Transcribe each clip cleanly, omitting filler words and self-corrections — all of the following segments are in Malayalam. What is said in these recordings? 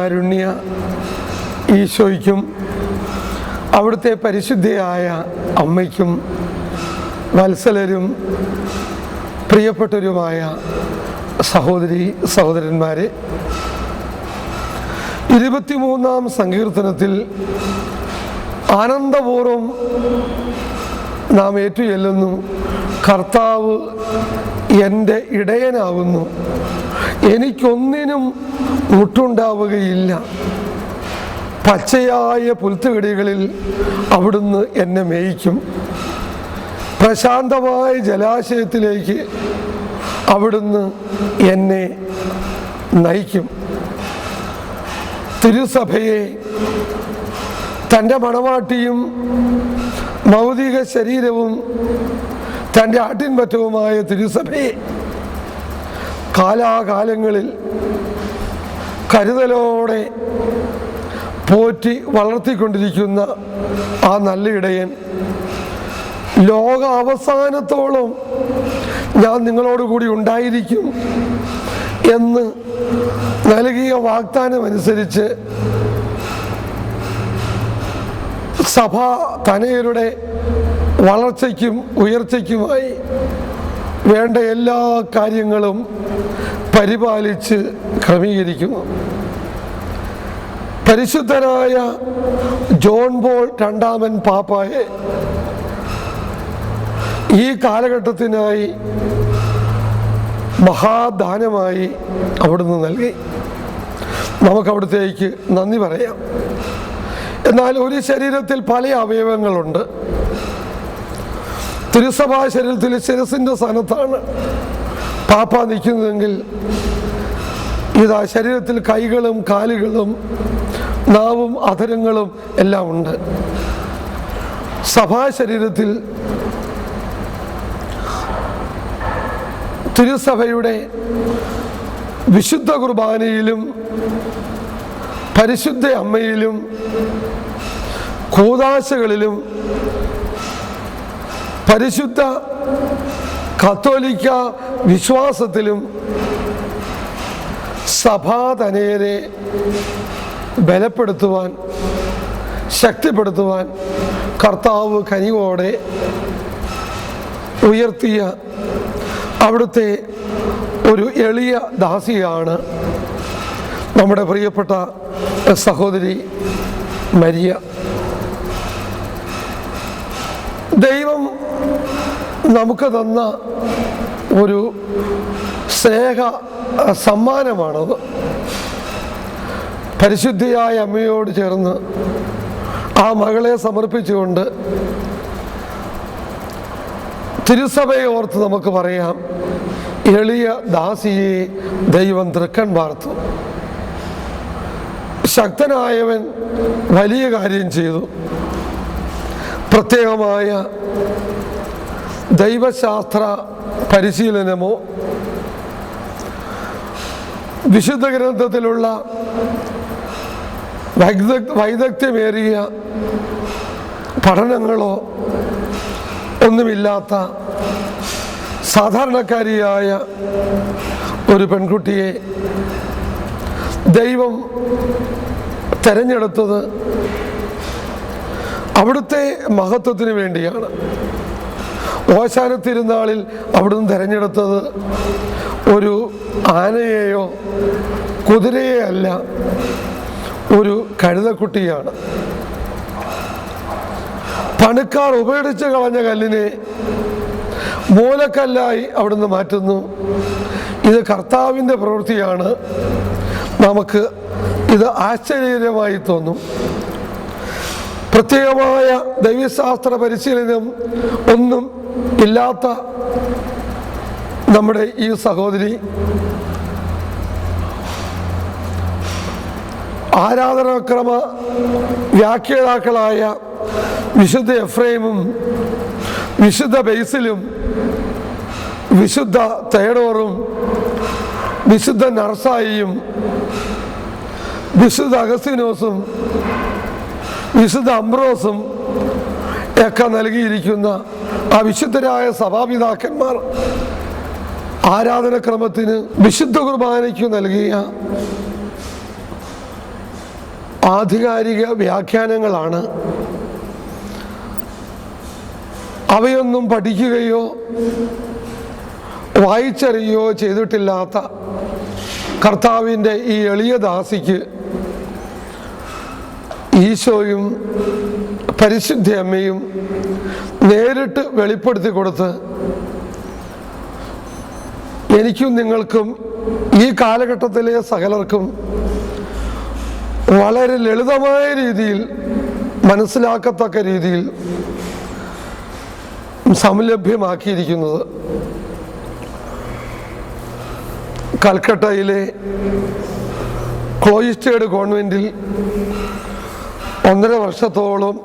ദിവ്യകാരുണ്യ ഈശോയ്ക്കും അവിടുത്തെ പരിശുദ്ധയായ അമ്മയ്ക്കും വത്സലരും പ്രിയപ്പെട്ടവരുമായ സഹോദരി സഹോദരന്മാരെ, 23-ാം സങ്കീർത്തനത്തിൽ ആനന്ദപൂർവം നാം ഏറ്റുചൊല്ലുന്നു, കർത്താവ് എൻ്റെ ഇടയനാകുന്നു, എനിക്കൊന്നിനും മുട്ടുണ്ടാവുകയില്ല. പച്ചയായ പുൽത്തകിടികളിൽ അവിടുന്ന് എന്നെ മേയിക്കും, പ്രശാന്തമായ ജലാശയത്തിലേക്ക് അവിടുന്ന് എന്നെ നയിക്കും. തിരുസഭയെ, തൻ്റെ മണവാട്ടിയും ഭൗതിക ശരീരവും തൻ്റെ ആട്ടിൻപറ്റവുമായ തിരുസഭയെ കാലാകാലങ്ങളിൽ കരുതലോടെ പോറ്റി വളർത്തിക്കൊണ്ടിരിക്കുന്ന ആ നല്ല ഇടയൻ, ലോക അവസാനത്തോളം ഞാൻ നിങ്ങളോടുകൂടി ഉണ്ടായിരിക്കും എന്ന് നൽകിയ വാഗ്ദാനമനുസരിച്ച് സഭാ തനയരുടെ വളർച്ചയ്ക്കും ഉയർച്ചയ്ക്കുമായി വേണ്ട എല്ലാ കാര്യങ്ങളും പരിപാലിച്ച് ക്രമീകരിക്കുന്നു. പരിശുദ്ധനായ ജോൺ പോൾ രണ്ടാമൻ പാപ്പായെ ഈ കാലഘട്ടത്തിനായി മഹാദാനമായി അവിടുന്ന് നൽകി. നമുക്കവിടുത്തേക്ക് നന്ദി പറയാം. എന്നാൽ ഒരു ശരീരത്തിൽ പല അവയവങ്ങളുണ്ട്. തിരുസഭാ ശരീരത്തിൽ ശിരസിൻ്റെ സ്ഥാനത്താണ് പാപ്പ നിൽക്കുന്നതെങ്കിൽ ഇതാ ശരീരത്തിൽ കൈകളും കാലുകളും നാവും അധരങ്ങളും എല്ലാം ഉണ്ട്. സഭാ ശരീരത്തിൽ തിരുസഭയുടെ വിശുദ്ധ കുർബാനയിലും പരിശുദ്ധ അമ്മയിലും കൂദാശകളിലും പരിശുദ്ധ കത്തോലിക്ക വിശ്വാസത്തിലും സഭാതനയരെ ബലപ്പെടുത്തുവാൻ, ശക്തിപ്പെടുത്തുവാൻ കർത്താവ് കനിവോടെ ഉയർത്തിയ അവിടുത്തെ ഒരു എളിയ ദാസിയാണ് നമ്മുടെ പ്രിയപ്പെട്ട സഹോദരി മരിയ. ദൈവം നമുക്ക് തന്ന ഒരു സ്നേഹ സമ്മാനമാണത്. പരിശുദ്ധിയായ അമ്മയോട് ചേർന്ന് ആ മകളെ സമർപ്പിച്ചുകൊണ്ട് തിരുസഭയെ ഓർത്ത് നമുക്ക് പറയാം, എളിയ ദാസിയെ ദൈവം തൃക്കൺ വാർത്തു. ശക്തനായവൻ വലിയ കാര്യം ചെയ്തു. പ്രത്യേകമായ ദൈവശാസ്ത്ര പരിശീലനമോ വിശുദ്ധ ഗ്രന്ഥത്തിലുള്ള വൈദഗ്ധ്യമേറിയ പഠനങ്ങളോ ഒന്നുമില്ലാത്ത സാധാരണക്കാരിയായ ഒരു പെൺകുട്ടിയെ ദൈവം തെരഞ്ഞെടുത്തത് അവിടുത്തെ മഹത്വത്തിന് വേണ്ടിയാണ്. ഓശാന തിരുനാളിൽ അവിടുന്ന് തിരഞ്ഞെടുത്തത് ഒരു ആനയെയോ കുതിരയെ അല്ല, ഒരു കഴുതക്കുട്ടിയാണ്. പണിക്കാർ ഉപേക്ഷിച്ച് കളഞ്ഞ കല്ലിനെ മൂലക്കല്ലായി അവിടുന്ന് മാറ്റുന്നു. ഇത് കർത്താവിൻ്റെ പ്രവൃത്തിയാണ്. നമുക്ക് ഇത് ആശ്ചര്യകരമായി തോന്നും. പ്രത്യേകമായ ദൈവശാസ്ത്ര പരിശീലനം ഒന്നും ഇല്ലാത്ത നമ്മുടെ ഈ സഹോദരി ആരാധനാക്രമ വ്യാഖ്യാതാക്കളായ വിശുദ്ധ എഫ്രൈമും വിശുദ്ധ ബേസിലും വിശുദ്ധ തേഡോറും വിശുദ്ധ നർസായിയും വിശുദ്ധ അഗസ്തീനോസും വിശുദ്ധ അംബ്രോസും ഒക്കെ നൽകിയിരിക്കുന്ന ആ വിശുദ്ധരായ സഭാപിതാക്കന്മാർ ആരാധനക്രമത്തിന് വിശുദ്ധ കുർബാനയ്ക്ക് നൽകിയ ആധികാരിക വ്യാഖ്യാനങ്ങളാണ്. അവയൊന്നും പഠിക്കുകയോ വായിച്ചറിയുകയോ ചെയ്തിട്ടില്ലാത്ത കർത്താവിൻ്റെ ഈ എളിയ ദാസിക്ക് ഈശോയും പരിശുദ്ധ അമ്മയും നേരിട്ട് വെളിപ്പെടുത്തി കൊടുത്ത് എനിക്കും നിങ്ങൾക്കും ഈ കാലഘട്ടത്തിലെ സകലർക്കും വളരെ ലളിതമായ രീതിയിൽ മനസ്സിലാക്കത്തക്ക രീതിയിൽ സംലഭ്യമാക്കിയിരിക്കുന്നത്. കൽക്കട്ടയിലെ ക്ലോയിസ്റ്റേഡ് കോൺവെൻറ്റിൽ 1.5 വർഷത്തോളം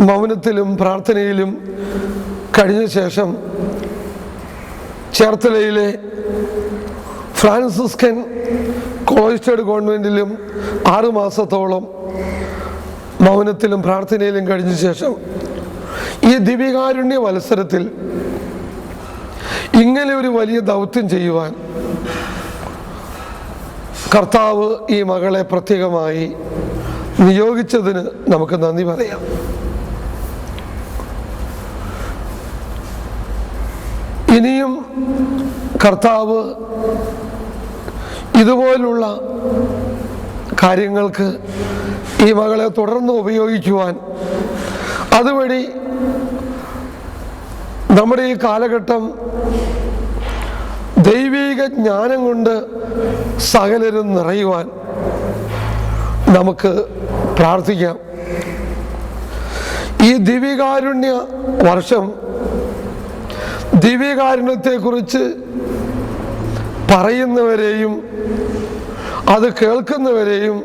മൗനത്തിലും പ്രാർത്ഥനയിലും കഴിഞ്ഞ ശേഷം ചേർത്തലയിലെ ഫ്രാൻസിസ്കൻ ക്ലോയിസ്റ്റേഡ് കോൺവെൻറ്റിലും 6 മാസത്തോളം മൗനത്തിലും പ്രാർത്ഥനയിലും കഴിഞ്ഞ ശേഷം ഈ ദിവ്യകാരുണ്യ മത്സരത്തിൽ ഇങ്ങനെ ഒരു വലിയ ദൗത്യം ചെയ്യുവാൻ കർത്താവ് ഈ മകളെ പ്രത്യേകമായി നിയോഗിച്ചതിന് നമുക്ക് നന്ദി പറയാം. ഇനിയും കർത്താവ് ഇതുപോലുള്ള കാര്യങ്ങൾക്ക് ഈ മകളെ തുടർന്ന് ഉപയോഗിക്കുവാൻ, അതുവഴി നമ്മുടെ ഈ കാലഘട്ടം ദൈവിക ജ്ഞാനം കൊണ്ട് സകലരും നിറയുവാൻ നമുക്ക് പ്രാർത്ഥിക്കാം. ഈ ദിവ്യകാരുണ്യ വർഷം ദിവ്യകാരുണ്യത്തെക്കുറിച്ച് പറയുന്നവരെയും അത് കേൾക്കുന്നവരെയും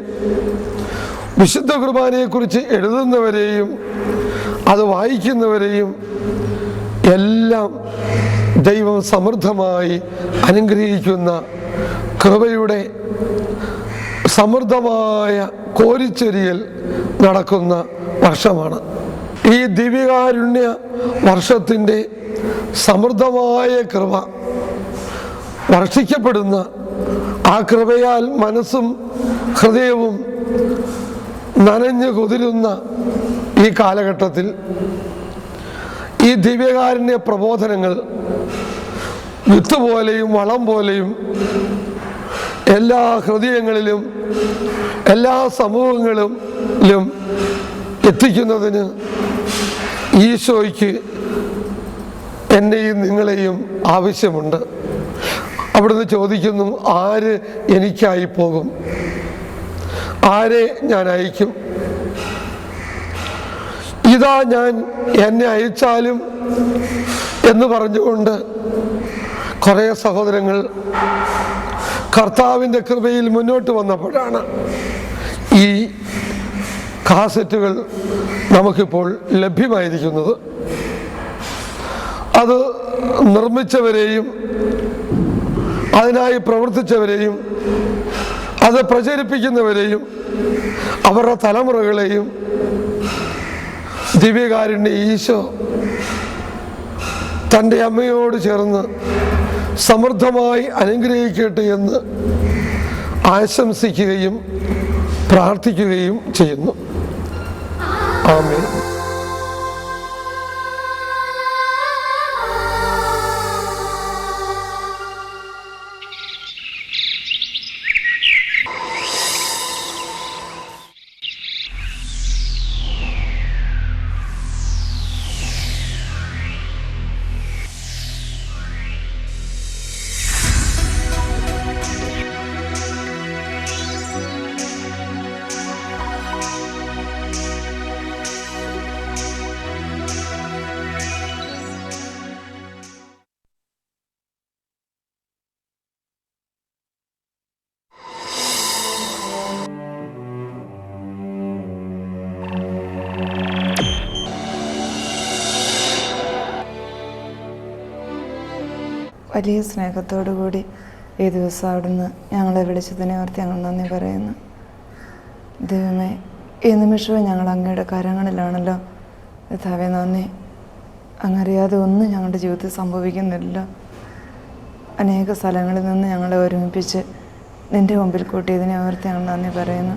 വിശുദ്ധ കുർബാനയെക്കുറിച്ച് എഴുതുന്നവരെയും അത് വായിക്കുന്നവരെയും എല്ലാം ദൈവം സമൃദ്ധമായി അനുഗ്രഹിക്കുന്ന കൃപയുടെ സമൃദ്ധമായ കോരിച്ചൊരിയൽ നടക്കുന്ന വർഷമാണ്. ഈ ദിവ്യകാരുണ്യ വർഷത്തിൻ്റെ സമൃദ്ധമായ കൃപ വർഷിക്കപ്പെടുന്ന ആ കൃപയാൽ മനസ്സും ഹൃദയവും നനഞ്ഞു കുതിരുന്ന ഈ കാലഘട്ടത്തിൽ ഈ ദിവ്യകാരുണ്യ പ്രബോധനങ്ങൾ വിത്ത് പോലെയും വളം പോലെയും എല്ലാ ഹൃദയങ്ങളിലും എല്ലാ സമൂഹങ്ങളിലും എത്തിക്കുന്നതിന് ഈശോയ്ക്ക് എന്നെയും നിങ്ങളെയും ആവശ്യമുണ്ട്. അവിടുന്ന് ചോദിക്കുന്നു, ആര് എനിക്കായി പോകും? ആരെ ഞാൻ അയക്കും? ഇതാ ഞാൻ, എന്നെ അയച്ചാലും എന്ന് പറഞ്ഞുകൊണ്ട് കുറേ സഹോദരങ്ങൾ കർത്താവിൻ്റെ കൃപയിൽ മുന്നോട്ട് വന്നപ്പോഴാണ് ഈ കാസറ്റുകൾ നമുക്കിപ്പോൾ ലഭ്യമായിരിക്കുന്നത്. അത് നിർമ്മിച്ചവരെയും അതിനായി പ്രവർത്തിച്ചവരെയും അത് പ്രചരിപ്പിക്കുന്നവരെയും അവരുടെ തലമുറകളെയും ദിവ്യകാരുണ്യ ഈശോ തൻ്റെ അമ്മയോട് ചേർന്ന് സമൃദ്ധമായി അനുഗ്രഹിക്കട്ടെ എന്ന് ആശംസിക്കുകയും പ്രാർത്ഥിക്കുകയും ചെയ്യുന്നു. ആമേൻ. വലിയ സ്നേഹത്തോടു കൂടി ഈ ദിവസം അവിടുന്ന് ഞങ്ങളെ വിളിച്ചതിനെ ഓർത്ത് ഞങ്ങൾ നന്ദി പറയുന്നു. ദൈവമേ, ഈ നിമിഷവും ഞങ്ങൾ അങ്ങയുടെ കരങ്ങളിലാണല്ലോ. കർത്താവേ നന്ദി. അങ്ങറിയാതെ ഒന്നും ഞങ്ങളുടെ ജീവിതത്തിൽ സംഭവിക്കുന്നില്ല. അനേക സ്ഥലങ്ങളിൽ നിന്ന് ഞങ്ങളെ ഒരുമിപ്പിച്ച് നിൻ്റെ മുമ്പിൽ കൂട്ടിയതിനെ ഓർത്ത് ഞങ്ങൾ നന്ദി പറയുന്നു.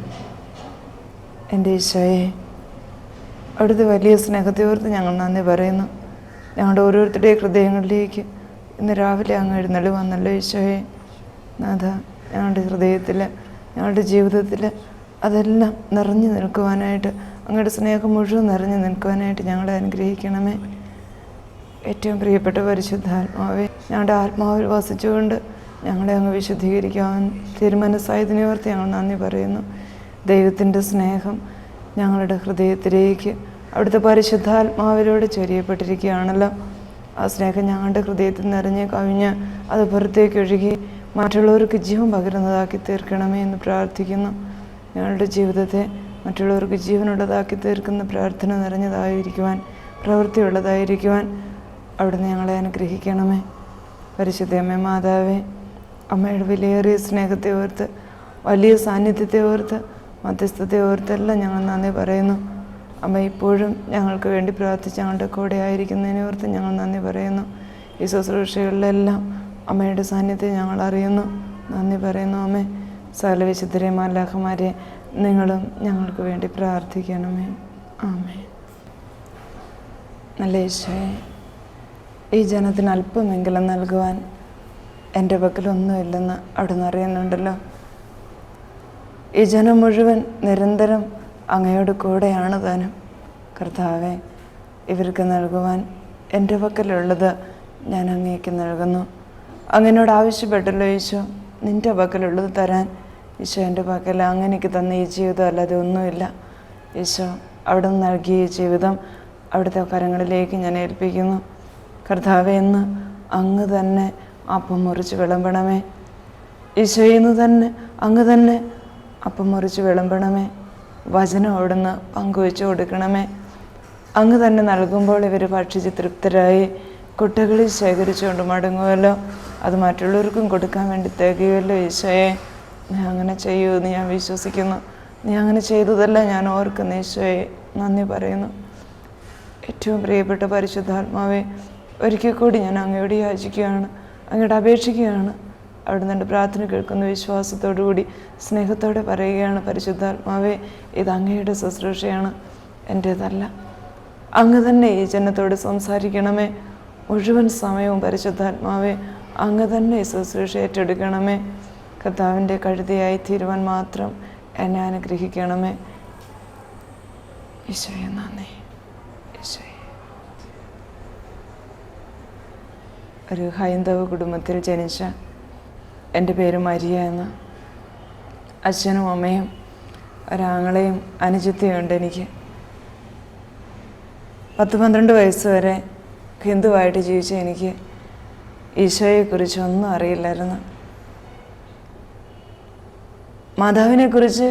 എൻ്റെ ഈശോയെ, അവിടുത്തെ വലിയ സ്നേഹത്തെ ഓർത്ത് ഞങ്ങൾ നന്ദി പറയുന്നു. ഞങ്ങളുടെ ഓരോരുത്തരുടെയും ഹൃദയങ്ങളിലേക്ക് ഇന്ന് രാവിലെ അങ്ങ് എഴുന്നള്ളി വന്നല്ലോ ഈശോയെ. നാഥ, ഞങ്ങളുടെ ഹൃദയത്തിൽ, ഞങ്ങളുടെ ജീവിതത്തിൽ അതെല്ലാം നിറഞ്ഞു നിൽക്കുവാനായിട്ട്, അങ്ങയുടെ സ്നേഹം മുഴുവൻ നിറഞ്ഞു നിൽക്കുവാനായിട്ട് ഞങ്ങളെ അനുഗ്രഹിക്കണമേ. ഏറ്റവും പ്രിയപ്പെട്ട പരിശുദ്ധാത്മാവേ, ഞങ്ങളുടെ ആത്മാവിൽ വസിച്ചുകൊണ്ട് ഞങ്ങളെ അങ്ങ് വിശുദ്ധീകരിക്കാൻ തീരുമാനസായതിനെ ഓർത്ത് ഞങ്ങൾ നന്ദി പറയുന്നു. ദൈവത്തിൻ്റെ സ്നേഹം ഞങ്ങളുടെ ഹൃദയത്തിലേക്ക് അവിടുത്തെ പരിശുദ്ധാത്മാവിലൂടെ ചൊരിയപ്പെട്ടിരിക്കുകയാണല്ലോ. ആ സ്നേഹം ഞങ്ങളുടെ ഹൃദയത്തിൽ നിറഞ്ഞ് കവിഞ്ഞ് അത് പുറത്തേക്ക് ഒഴുകി മറ്റുള്ളവർക്ക് ജീവൻ പകരുന്നതാക്കി തീർക്കണമേ എന്ന് പ്രാർത്ഥിക്കുന്നു. ഞങ്ങളുടെ ജീവിതത്തെ മറ്റുള്ളവർക്ക് ജീവനുള്ളതാക്കി തീർക്കുന്ന പ്രാർത്ഥന നിറഞ്ഞതായിരിക്കുവാൻ, പ്രവൃത്തിയുള്ളതായിരിക്കുവാൻ അവിടുന്ന് ഞങ്ങളെ അനുഗ്രഹിക്കണമേ. പരിശുദ്ധയമ്മേ മാതാവേ, അമ്മയുടെ വിലയേറിയ സ്നേഹത്തെ ഓർത്ത്, വലിയ സാന്നിധ്യത്തെ ഓർത്ത്, മധ്യസ്ഥത്തെ ഓർത്തെല്ലാം ഞങ്ങൾ നന്ദി പറയുന്നു. അമ്മ ഇപ്പോഴും ഞങ്ങൾക്ക് വേണ്ടി പ്രാർത്ഥിച്ച് ഞങ്ങളുടെ കൂടെ ആയിരിക്കുന്നതിനെ ഓർത്ത് ഞങ്ങൾ നന്ദി പറയുന്നു. ഈ ശുശ്രൂഷകളിലെല്ലാം അമ്മയുടെ സാന്നിധ്യം ഞങ്ങൾ അറിയുന്നു, നന്ദി പറയുന്നു. അമ്മേ, സകല വിശുദ്ധരെ മാലാഖമാരെ നിങ്ങളും ഞങ്ങൾക്ക് വേണ്ടി പ്രാർത്ഥിക്കണമേ. ആമേൻ. നല്ല ഈശോയെ, ഈ ജനത്തിന് അല്പമെങ്കിലും നൽകുവാൻ എൻ്റെ പക്കലൊന്നുമില്ലെന്ന് അവിടുന്ന് അറിയുന്നുണ്ടല്ലോ. ഈ ജനം മുഴുവൻ നിരന്തരം അങ്ങയോട് കൂടെയാണ് താനും. കർത്താവെ, ഇവർക്ക് നൽകുവാൻ എൻ്റെ പക്കലുള്ളത് ഞാൻ അങ്ങേക്ക് നൽകുന്നു. അങ്ങനോട് ആവശ്യപ്പെട്ടല്ലോ ഈശോ, നിൻ്റെ പക്കലുള്ളത് തരാൻ. ഈശോ, എൻ്റെ പക്കൽ അങ്ങനെക്ക് തന്ന ഈ ജീവിതം അല്ലാതെ ഒന്നുമില്ല. ഈശോ, അവിടുന്ന് നൽകിയ ഈ ജീവിതം അവിടുത്തെ കരങ്ങളിലേക്ക് ഞാൻ ഏൽപ്പിക്കുന്നു. കർത്താവെ, ഇന്ന് അങ്ങ് തന്നെ അപ്പം മുറിച്ച് വിളമ്പണമേ. ഈശോയിന്ന് തന്നെ അങ്ങ് തന്നെ അപ്പം മുറിച്ച് വിളമ്പണമേ. വചനം അവിടുന്ന് പങ്കുവെച്ച് കൊടുക്കണമേ. അങ്ങ് തന്നെ നൽകുമ്പോൾ ഇവർ ഭക്ഷിച്ച് തൃപ്തരായി കുട്ടകളിൽ ശേഖരിച്ചുകൊണ്ട് മടങ്ങുമല്ലോ. അത് മറ്റുള്ളവർക്കും കൊടുക്കാൻ വേണ്ടി തികയുമല്ലോ. ഈശോയെ, നീ അങ്ങനെ ചെയ്യുമെന്ന് ഞാൻ വിശ്വസിക്കുന്നു. നീ അങ്ങനെ ചെയ്തതല്ല ഞാൻ ഓർക്കുന്നു. ഈശോയെ, നന്ദി പറയുന്നു. ഏറ്റവും പ്രിയപ്പെട്ട പരിശുദ്ധാത്മാവെ, ഒരിക്കൽ കൂടി ഞാൻ അങ്ങയോട് യാചിക്കുകയാണ്, അങ്ങയോട് അപേക്ഷിക്കുകയാണ്. അവിടുന്ന് എൻ്റെ പ്രാർത്ഥന കേൾക്കുന്ന വിശ്വാസത്തോടു കൂടി സ്നേഹത്തോടെ പറയുകയാണ്, പരിശുദ്ധാത്മാവെ, ഇത് അങ്ങയുടെ ശുശ്രൂഷയാണ്, എൻ്റേതല്ല. അങ്ങ് തന്നെ ഈ ജനത്തോട് സംസാരിക്കണമേ. മുഴുവൻ സമയവും പരിശുദ്ധാത്മാവെ, അങ്ങ് തന്നെ ഈ ശുശ്രൂഷ ഏറ്റെടുക്കണമേ. കർത്താവിൻ്റെ കഴുതയായി തീരുവാൻ മാത്രം എന്നെ അനുഗ്രഹിക്കണമേ. ഈശോയെ നന്ദി. ഈശോയെ, ഒരു ഹൈന്ദവ കുടുംബത്തിൽ ജനിച്ച എൻ്റെ പേര് മരിയ എന്ന്. അച്ഛനും അമ്മയും ഒരാങ്ങളെയും അനുജത്തിയുണ്ട് എനിക്ക്. 10-12 വയസ്സ് വരെ ഹിന്ദുവായിട്ട് ജീവിച്ച എനിക്ക് ഈശോയെക്കുറിച്ചൊന്നും അറിയില്ലായിരുന്നു. മാതാവിനെക്കുറിച്ച്,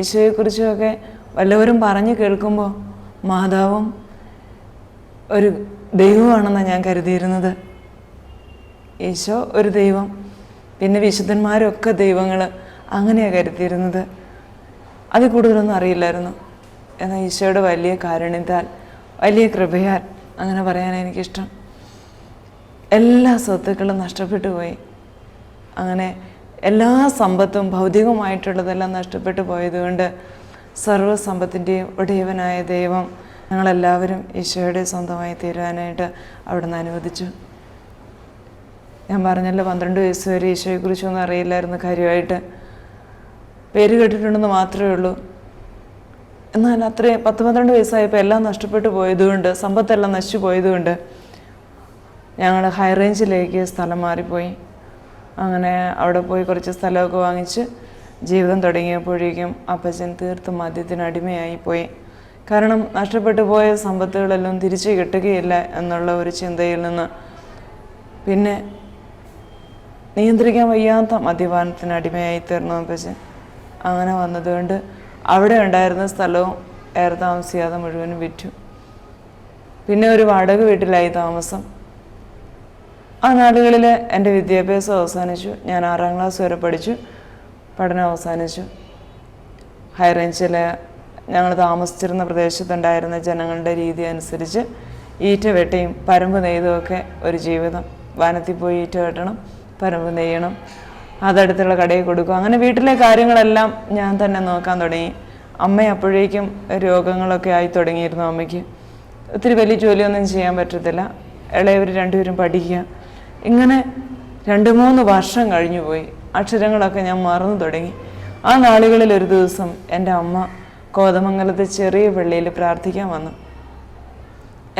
ഈശോയെക്കുറിച്ചുമൊക്കെ വല്ലവരും പറഞ്ഞു കേൾക്കുമ്പോൾ മാതാവും ഒരു ദൈവമാണെന്നാണ് ഞാൻ കരുതിയിരുന്നത്. ഈശോ ഒരു ദൈവം, പിന്നെ വിശുദ്ധന്മാരൊക്കെ ദൈവങ്ങൾ, അങ്ങനെയാണ് കരുതിയിരുന്നത്. അതിൽ കൂടുതലൊന്നും അറിയില്ലായിരുന്നു. എന്നാൽ ഈശോയുടെ വലിയ കാരുണ്യത്താൽ, വലിയ കൃപയാൽ, അങ്ങനെ പറയാൻ എനിക്കിഷ്ടം, എല്ലാ സ്വത്തുക്കളും നഷ്ടപ്പെട്ടു പോയി. അങ്ങനെ എല്ലാ സമ്പത്തും ഭൗതികമായിട്ടുള്ളതെല്ലാം നഷ്ടപ്പെട്ടു പോയതുകൊണ്ട് സർവ്വസമ്പത്തിൻ്റെയും ഉടയവനായ ദൈവം ഞങ്ങളെല്ലാവരും ഈശോയുടെ സ്വന്തമായി തീരാനായിട്ട് അവിടുന്ന് അനുവദിച്ചു. ഞാൻ പറഞ്ഞല്ലോ, 12 വയസ്സ് വരെ ഈശോയെക്കുറിച്ചൊന്നും അറിയില്ലായിരുന്നു കാര്യമായിട്ട്. പേര് കേട്ടിട്ടുണ്ടെന്ന് മാത്രമേ ഉള്ളൂ. എന്നാൽ അത്രയും 10-12 വയസ്സായപ്പോൾ എല്ലാം നഷ്ടപ്പെട്ടു പോയതുകൊണ്ട്, സമ്പത്തെല്ലാം നശിച്ചു പോയതുകൊണ്ട് ഞങ്ങൾ ഹൈ റേഞ്ചിലേക്ക് സ്ഥലം മാറിപ്പോയി. അങ്ങനെ അവിടെ പോയി കുറച്ച് സ്ഥലമൊക്കെ വാങ്ങിച്ച് ജീവിതം തുടങ്ങിയപ്പോഴേക്കും അപ്പച്ചൻ തീർത്തും മദ്യത്തിന് അടിമയായിപ്പോയി. കാരണം നഷ്ടപ്പെട്ടു പോയ സമ്പത്തുകളെല്ലാം തിരിച്ചു കിട്ടുകയില്ല എന്നുള്ള ഒരു ചിന്തയിൽ നിന്ന് പിന്നെ നിയന്ത്രിക്കാൻ വയ്യാത്ത മദ്യപാനത്തിന് അടിമയായി തീർന്നു അപ്പച്ചൻ. അങ്ങനെ വന്നതുകൊണ്ട് അവിടെ ഉണ്ടായിരുന്ന സ്ഥലവും ഏറെ താമസിയാതെ മുഴുവനും വിറ്റു. പിന്നെ ഒരു വാടക വീട്ടിലായി താമസം. ആ നാടുകളിൽ എൻ്റെ വിദ്യാഭ്യാസം അവസാനിച്ചു. ഞാൻ 6ാം ക്ലാസ് വരെ പഠിച്ചു. പഠനം അവസാനിച്ചു. ഹൈ റേഞ്ചിൽ ഞങ്ങൾ താമസിച്ചിരുന്ന പ്രദേശത്തുണ്ടായിരുന്ന ജനങ്ങളുടെ രീതി അനുസരിച്ച് ഈറ്റ വെട്ടിയും പരമ്പ് നെയ്തുമൊക്കെ ഒരു ജീവിതം. വനത്തിൽ പോയി ഈറ്റ വെട്ടണം, പരമ്പ് നെയ്യണം, അതടുത്തുള്ള കടയിൽ കൊടുക്കും. അങ്ങനെ വീട്ടിലെ കാര്യങ്ങളെല്ലാം ഞാൻ തന്നെ നോക്കാൻ തുടങ്ങി. അമ്മ അപ്പോഴേക്കും രോഗങ്ങളൊക്കെ ആയി തുടങ്ങിയിരുന്നു. അമ്മയ്ക്ക് ഒത്തിരി വലിയ ജോലിയൊന്നും ചെയ്യാൻ പറ്റത്തില്ല. ഇളയവർ രണ്ടുപേരും പഠിക്കുക. ഇങ്ങനെ 2-3 വർഷം കഴിഞ്ഞു പോയി. അക്ഷരങ്ങളൊക്കെ ഞാൻ മറന്നു തുടങ്ങി. ആ നാളുകളിൽ ഒരു ദിവസം എൻ്റെ അമ്മ കോതമംഗലത്തെ ചെറിയ പള്ളിയിൽ പ്രാർത്ഥിക്കാൻ വന്നു.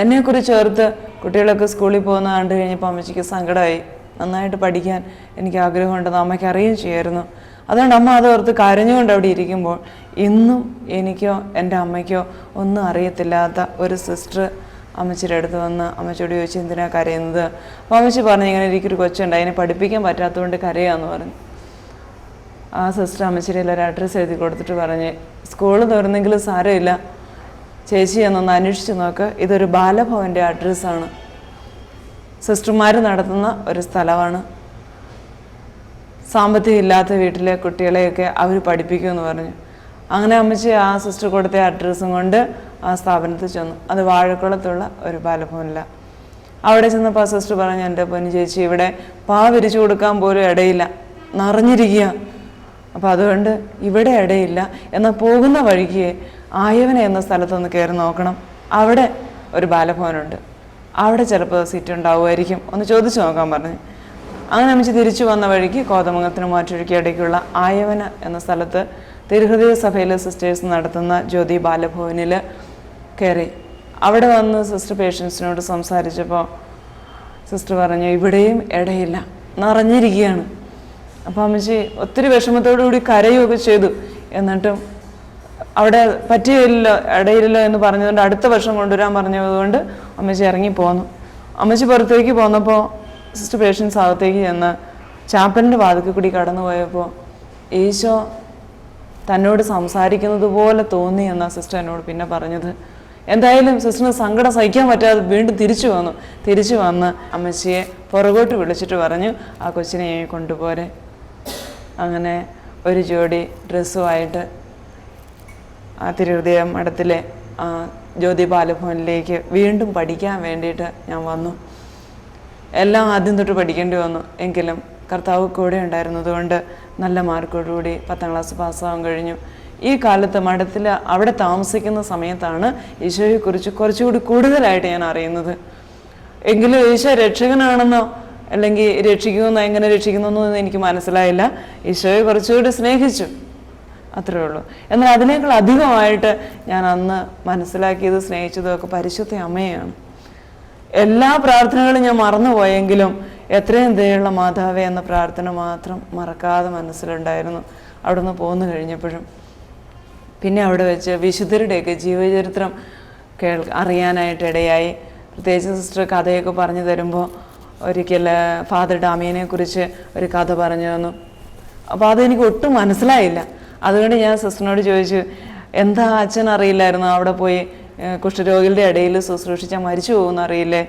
എന്നെക്കുറിച്ച് ഓർത്ത് കുട്ടികളൊക്കെ സ്കൂളിൽ പോകുന്ന കണ്ടു കഴിഞ്ഞപ്പോൾ അമ്മച്ചിക്ക് സങ്കടമായി. നന്നായിട്ട് പഠിക്കാൻ എനിക്ക് ആഗ്രഹമുണ്ടെന്ന് അമ്മയ്ക്ക് അറിയുകയും ചെയ്യായിരുന്നു. അതുകൊണ്ട് അമ്മ അതോർത്ത് കരഞ്ഞുകൊണ്ട് അവിടെ ഇരിക്കുമ്പോൾ ഇന്നും എനിക്കോ എൻ്റെ അമ്മയ്ക്കോ ഒന്നും അറിയത്തില്ലാത്ത ഒരു സിസ്റ്റർ അമ്മച്ചിയുടെ അടുത്ത് വന്ന് അമ്മച്ചിയോട് ചോദിച്ചു, എന്തിനാണ് കരയുന്നത്? അപ്പോൾ അമ്മച്ചി പറഞ്ഞു, ഇങ്ങനെ എനിക്കൊരു കൊച്ചുണ്ട്, അതിനെ പഠിപ്പിക്കാൻ പറ്റാത്തതുകൊണ്ട് കരയാന്ന് പറഞ്ഞു. ആ സിസ്റ്റർ അമ്മച്ചിയുടെ ഒരു അഡ്രസ്സ് എഴുതി കൊടുത്തിട്ട് പറഞ്ഞ്, സ്കൂൾ തുറന്നെങ്കിലും സാരമില്ല ചേച്ചി എന്നൊന്ന് അന്വേഷിച്ച് നോക്ക്, ഇതൊരു ബാലഭവൻ്റെ അഡ്രസ്സാണ്, സിസ്റ്റർമാർ നടത്തുന്ന ഒരു സ്ഥലമാണ്, സാമ്പത്തികം ഇല്ലാത്ത വീട്ടിലെ കുട്ടികളെയൊക്കെ അവർ പഠിപ്പിക്കുമെന്ന് പറഞ്ഞു. അങ്ങനെ അമ്മച്ചി ആ സിസ്റ്റർ കൊടുത്ത അഡ്രസ്സും കൊണ്ട് ആ സ്ഥാപനത്തിൽ ചെന്നു. അത് വാഴക്കുളത്തുള്ള ഒരു ബാലഭവനില. അവിടെ ചെന്നപ്പോൾ ആ സിസ്റ്റർ പറഞ്ഞു, എൻ്റെ പൊന്നു ചേച്ചി, ഇവിടെ വിരിച്ചു കൊടുക്കാൻ പോലും ഇടയില്ല, നിറഞ്ഞിരിക്കുക. അപ്പോൾ അതുകൊണ്ട് ഇവിടെ ഇടയില്ല, എന്നാൽ പോകുന്ന വഴിക്ക് ആയവന എന്ന സ്ഥലത്തൊന്ന് കയറി നോക്കണം, അവിടെ ഒരു ബാലഭവനുണ്ട്, അവിടെ ചിലപ്പോൾ സീറ്റ് ഉണ്ടാവുമായിരിക്കും, ഒന്ന് ചോദിച്ചു നോക്കാൻ പറഞ്ഞു. അങ്ങനെ അമ്മച്ചി തിരിച്ചു വന്ന വഴിക്ക് കോതമംഗലത്തിന് മാറ്റൊഴുക്കി ഇടയ്ക്കുള്ള ആയവന എന്ന സ്ഥലത്ത് തിരുഹൃദയ സഭയിലെ സിസ്റ്റേഴ്സ് നടത്തുന്ന ജ്യോതി ബാലഭവനിൽ കയറി. അവിടെ വന്ന് സിസ്റ്റർ പേഷ്യൻസിനോട് സംസാരിച്ചപ്പോൾ സിസ്റ്റർ പറഞ്ഞു, ഇവിടെയും ഇടയില്ല, നിറഞ്ഞിരിക്കുകയാണ്. അപ്പോൾ അമ്മച്ചി ഒത്തിരി വിഷമത്തോടു കൂടി കരയുകയൊക്കെ ചെയ്തു. എന്നിട്ടും അവിടെ പറ്റിയില്ലല്ലോ, ഇടയില്ലല്ലോ എന്ന് പറഞ്ഞതുകൊണ്ട് അടുത്ത വർഷം കൊണ്ടുവരാൻ പറഞ്ഞതുകൊണ്ട് അമ്മച്ചി ഇറങ്ങിപ്പോന്നു. അമ്മച്ചി പുറത്തേക്ക് പോന്നപ്പോൾ സിസ്റ്റർ പേഷ്യൻസ് അകത്തേക്ക് ചെന്ന് ചാപ്പലിൻ്റെ വാതിൽക്ക് കൂടി കടന്നു പോയപ്പോൾ ഈശോ തന്നോട് സംസാരിക്കുന്നത് പോലെ തോന്നി എന്നാ സിസ്റ്റർ എന്നോട് പിന്നെ പറഞ്ഞത്. എന്തായാലും സിസ്റ്ററിന് സങ്കടം സഹിക്കാൻ പറ്റാതെ വീണ്ടും തിരിച്ചു വന്ന് അമ്മച്ചിയെ പുറകോട്ട് വിളിച്ചിട്ട് പറഞ്ഞു, ആ കൊച്ചിനെ കൊണ്ടുപോരെ. അങ്ങനെ ഒരു ജോഡി ഡ്രസ്സുമായിട്ട് ആ തിരുഹൃദയ മഠത്തിലെ ജ്യോതി ബാലഭവനിലേക്ക് വീണ്ടും പഠിക്കാൻ വേണ്ടിയിട്ട് ഞാൻ വന്നു. എല്ലാം ആദ്യം തൊട്ട് പഠിക്കേണ്ടി വന്നു. എങ്കിലും കർത്താവ് കൂടെ ഉണ്ടായിരുന്നതുകൊണ്ട് നല്ല മാർക്കോടുകൂടി 10ാം ക്ലാസ് പാസ്സാകാൻ കഴിഞ്ഞു. ഈ കാലത്ത് മഠത്തിൽ അവിടെ താമസിക്കുന്ന സമയത്താണ് ഈശോയെക്കുറിച്ച് കുറച്ചുകൂടി കൂടുതലായിട്ട് ഞാൻ അറിയുന്നത്. എങ്കിലും ഈശോ രക്ഷകനാണെന്നോ അല്ലെങ്കിൽ രക്ഷിക്കുമെന്നോ എങ്ങനെ രക്ഷിക്കുന്നോ എനിക്ക് മനസ്സിലായില്ല. ഈശോയെ കുറച്ചുകൂടി സ്നേഹിച്ചു, അത്രേ ഉള്ളൂ. എന്നാൽ അതിനേക്കാൾ അധികമായിട്ട് ഞാൻ അന്ന് മനസ്സിലാക്കിയത് സ്നേഹിച്ചതും ഒക്കെ പരിശുദ്ധ അമ്മയാണ്. എല്ലാ പ്രാർത്ഥനകളും ഞാൻ മറന്നുപോയെങ്കിലും എത്രയും ദയുള്ള മാതാവേ എന്ന പ്രാർത്ഥന മാത്രം മറക്കാതെ മനസ്സിലുണ്ടായിരുന്നു അവിടെ നിന്ന് പോന്നു കഴിഞ്ഞപ്പോഴും. പിന്നെ അവിടെ വെച്ച് വിശുദ്ധരുടെയൊക്കെ ജീവചരിത്രം അറിയാനായിട്ട് ഇടയായി. പ്രത്യേകിച്ച് സിസ്റ്റർ കഥയൊക്കെ പറഞ്ഞു തരുമ്പോൾ ഒരിക്കൽ ഫാദർ ഡാമിയനെ കുറിച്ച് ഒരു കഥ പറഞ്ഞു തന്നു. അപ്പോൾ അതെനിക്ക് ഒട്ടും മനസ്സിലായില്ല. അതുകൊണ്ട് ഞാൻ സിസ്റ്ററിനോട് ചോദിച്ചു, എന്താ അച്ഛൻ അറിയില്ലായിരുന്നു അവിടെ പോയി കുഷ്ഠരോഗികളുടെ ഇടയിൽ ശുശ്രൂഷിച്ചാൽ മരിച്ചു പോകുമെന്ന് അറിയില്ലേ?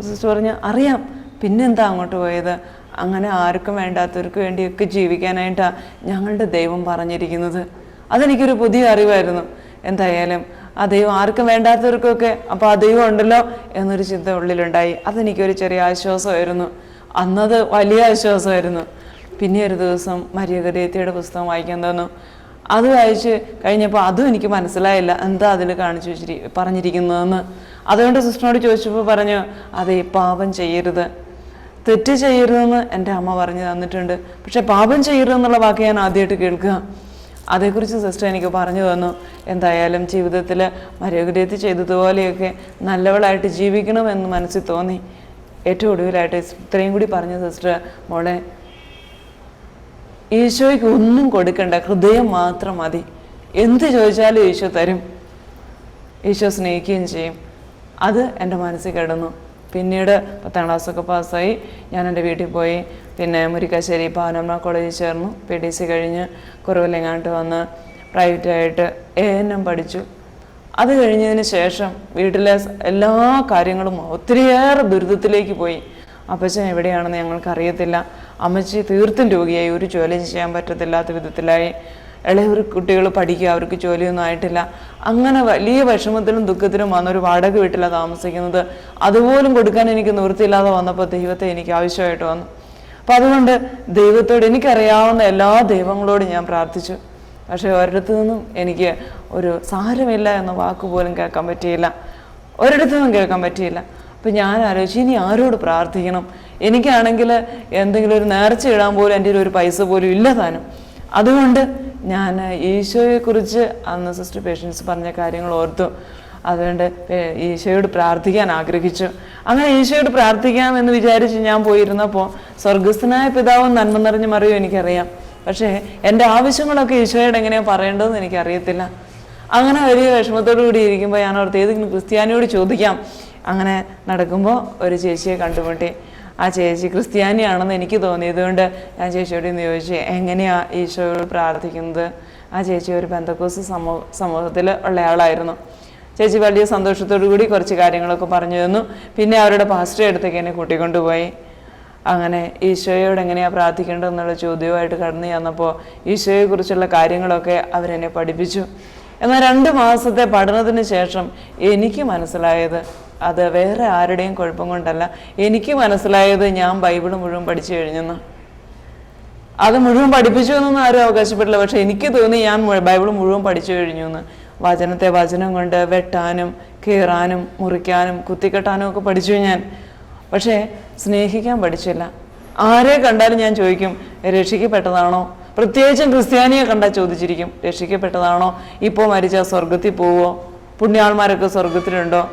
സിസ്റ്റർ പറഞ്ഞു, അറിയാം, പിന്നെന്താ അങ്ങോട്ട് പോയത്? അങ്ങനെ ആർക്കും വേണ്ടാത്തവർക്ക് വേണ്ടിയൊക്കെ ജീവിക്കാനായിട്ടാണ് ഞങ്ങളുടെ ദൈവം പറഞ്ഞിരിക്കുന്നത്. അതെനിക്കൊരു പുതിയ അറിവായിരുന്നു. എന്തായാലും ആ ദൈവം ആർക്കും വേണ്ടാത്തവർക്കൊക്കെ അപ്പോൾ ആ ദൈവം ഉണ്ടല്ലോ എന്നൊരു ചിന്ത ഉള്ളിലുണ്ടായി. അതെനിക്കൊരു ചെറിയ ആശ്വാസമായിരുന്നു. അന്നത് വലിയ ആശ്വാസമായിരുന്നു. പിന്നെ ഒരു ദിവസം മരിയ ഗരേത്തിയുടെ പുസ്തകം വായിക്കാൻ തന്നു. അത് വായിച്ച് കഴിഞ്ഞപ്പോൾ അതും എനിക്ക് മനസ്സിലായില്ല എന്താ അതിൽ പറഞ്ഞിരിക്കുന്നതെന്ന്. അതുകൊണ്ട് സിസ്റ്ററിനോട് ചോദിച്ചപ്പോൾ പറഞ്ഞു, അതെ, പാപം ചെയ്യരുത്, തെറ്റ് ചെയ്യരുതെന്ന് എൻ്റെ അമ്മ പറഞ്ഞു തന്നിട്ടുണ്ട്. പക്ഷെ പാപം ചെയ്യരുതെന്നുള്ള വാക്ക് ഞാൻ ആദ്യമായിട്ട് കേൾക്കുക. അതേക്കുറിച്ച് സിസ്റ്റർ എനിക്ക് പറഞ്ഞു തന്നു. എന്തായാലും ജീവിതത്തിൽ മരിയ ഗരേത്തി ചെയ്തതുപോലെയൊക്കെ നല്ലവളായിട്ട് ജീവിക്കണമെന്ന് മനസ്സിൽ തോന്നി. ഏറ്റവും ഒടുവിലായിട്ട് ഇത്രയും കൂടി പറഞ്ഞു, സിസ്റ്റർ, മോളെ, ഈശോയ്ക്ക് ഒന്നും കൊടുക്കണ്ട, ഹൃദയം മാത്രം മതി. എന്ത് ചോദിച്ചാലും ഈശോ തരും, ഈശോ സ്നേഹിക്കുകയും ചെയ്യും. അത് എൻ്റെ മനസ്സിൽ കിടന്നു. പിന്നീട് 10ാം ക്ലാസ്സൊക്കെ പാസ്സായി ഞാൻ എൻ്റെ വീട്ടിൽ പോയി. പിന്നെ മുരിക്കാശ്ശേരി പാവനമ്മ കോളേജിൽ ചേർന്നു. PDC കഴിഞ്ഞ് കുറവിലെങ്ങാണ്ട് വന്ന് പ്രൈവറ്റായിട്ട് ANM പഠിച്ചു. അത് കഴിഞ്ഞതിന് ശേഷം വീട്ടിലെ എല്ലാ കാര്യങ്ങളും ഒത്തിരിയേറെ ദുരിതത്തിലേക്ക് പോയി. അപ്പച്ചൻ എവിടെയാണെന്ന് ഞങ്ങൾക്കറിയത്തില്ല. അമ്മച്ചി തീർത്തും രോഗിയായി, ഒരു ജോലി ചെയ്യാൻ പറ്റത്തില്ലാത്ത വിധത്തിലായി. ഇളയൊരു കുട്ടികൾ പഠിക്കുക, അവർക്ക് ജോലിയൊന്നും ആയിട്ടില്ല. അങ്ങനെ വലിയ വിഷമത്തിലും ദുഃഖത്തിലും വന്നൊരു വാടക വീട്ടിലാണ് താമസിക്കുന്നത്. അതുപോലും കൊടുക്കാൻ എനിക്ക് നിവൃത്തിയില്ലാതെ വന്നപ്പോൾ ദൈവത്തെ എനിക്ക് ആവശ്യമായിട്ട് വന്നു. അപ്പം അതുകൊണ്ട് ദൈവത്തോട് എനിക്കറിയാവുന്ന എല്ലാ ദൈവങ്ങളോടും ഞാൻ പ്രാർത്ഥിച്ചു. പക്ഷേ ഒരിടത്തു നിന്നും എനിക്ക് ഒരു സാരമില്ല എന്ന വാക്ക് പോലും കേൾക്കാൻ പറ്റിയില്ല, ഒരിടത്തു നിന്നും കേൾക്കാൻ പറ്റിയില്ല. അപ്പം ഞാൻ ആലോചിച്ചു, ഇനി ആരോട് പ്രാർത്ഥിക്കണം? എനിക്കാണെങ്കിൽ എന്തെങ്കിലും ഒരു നേർച്ച ഇടാൻ പോലും എൻ്റെ ഒരു പൈസ പോലും ഇല്ല താനും. അതുകൊണ്ട് ഞാൻ ഈശോയെക്കുറിച്ച് അന്ന് സിസ്റ്റർ പേഷ്യൻസ് പറഞ്ഞ കാര്യങ്ങൾ ഓർത്തു. അതുകൊണ്ട് ഈശോയോട് പ്രാർത്ഥിക്കാൻ ആഗ്രഹിച്ചു. അങ്ങനെ ഈശോയോട് പ്രാർത്ഥിക്കാമെന്ന് വിചാരിച്ച് ഞാൻ പോയിരുന്നപ്പോൾ സ്വർഗസ്ഥനായ പിതാവും നന്മ നിറഞ്ഞ മറിയും എനിക്കറിയാം. പക്ഷേ എൻ്റെ ആവശ്യങ്ങളൊക്കെ ഈശോയോട് എങ്ങനെയാണ് പറയേണ്ടതെന്ന് എനിക്കറിയത്തില്ല. അങ്ങനെ വലിയ വിഷമത്തോടു കൂടി ഇരിക്കുമ്പോൾ ഞാൻ ഓർത്ത് ഏതെങ്കിലും ക്രിസ്ത്യാനിയോട് ചോദിക്കാം. അങ്ങനെ നടക്കുമ്പോൾ ഒരു ചേച്ചിയെ കണ്ടുമുട്ടി. ആ ചേച്ചി ക്രിസ്ത്യാനിയാണെന്ന് എനിക്ക് തോന്നിയതുകൊണ്ട് ഞാൻ ചേച്ചിയോട് ഇന്ന് ചോദിച്ചു, എങ്ങനെയാണ് ഈശോയോട് പ്രാർത്ഥിക്കുന്നത്? ആ ചേച്ചി ഒരു പെന്തക്കോസ്ത് സമൂഹത്തിൽ ഉള്ള ആളായിരുന്നു. ചേച്ചി വലിയ സന്തോഷത്തോടു കൂടി കുറച്ച് കാര്യങ്ങളൊക്കെ പറഞ്ഞു തന്നു. പിന്നെ അവരുടെ പാസ്റ്റർ അടുത്തേക്ക് എന്നെ കൂട്ടിക്കൊണ്ടുപോയി. അങ്ങനെ ഈശോയോട് എങ്ങനെയാണ് പ്രാർത്ഥിക്കേണ്ടതെന്നുള്ള ചോദ്യവുമായിട്ട് കടന്നു ചെന്നപ്പോൾ ഈശോയെക്കുറിച്ചുള്ള കാര്യങ്ങളൊക്കെ അവരെന്നെ പഠിപ്പിച്ചു. എന്നാൽ 2 മാസത്തെ പഠനത്തിന് ശേഷം എനിക്ക് മനസ്സിലായത്, അത് വേറെ ആരുടെയും കുഴപ്പം കൊണ്ടല്ല, എനിക്ക് മനസ്സിലായത് ഞാൻ ബൈബിൾ മുഴുവൻ പഠിച്ചു കഴിഞ്ഞെന്ന്. അത് മുഴുവൻ പഠിപ്പിച്ചു എന്നൊന്നും ആരും അവകാശപ്പെട്ടില്ല. പക്ഷെ എനിക്ക് തോന്നി ഞാൻ ബൈബിൾ മുഴുവൻ പഠിച്ചു കഴിഞ്ഞു എന്ന്. വചനത്തെ വചനം കൊണ്ട് വെട്ടാനും കീറാനും മുറിക്കാനും കുത്തിക്കെട്ടാനും ഒക്കെ പഠിച്ചു ഞാൻ. പക്ഷേ സ്നേഹിക്കാൻ പഠിച്ചില്ല. ആരെ കണ്ടാലും ഞാൻ ചോദിക്കും, രക്ഷിക്കപ്പെട്ടതാണോ? പ്രത്യേകിച്ചും ക്രിസ്ത്യാനിയെ കണ്ടാൽ ചോദിച്ചിരിക്കും, രക്ഷിക്കപ്പെട്ടതാണോ? ഇപ്പോൾ മരിച്ചാൽ സ്വർഗത്തിൽ പോവോ? പുണ്യാൾമാരൊക്കെ സ്വർഗത്തിലുണ്ടോ?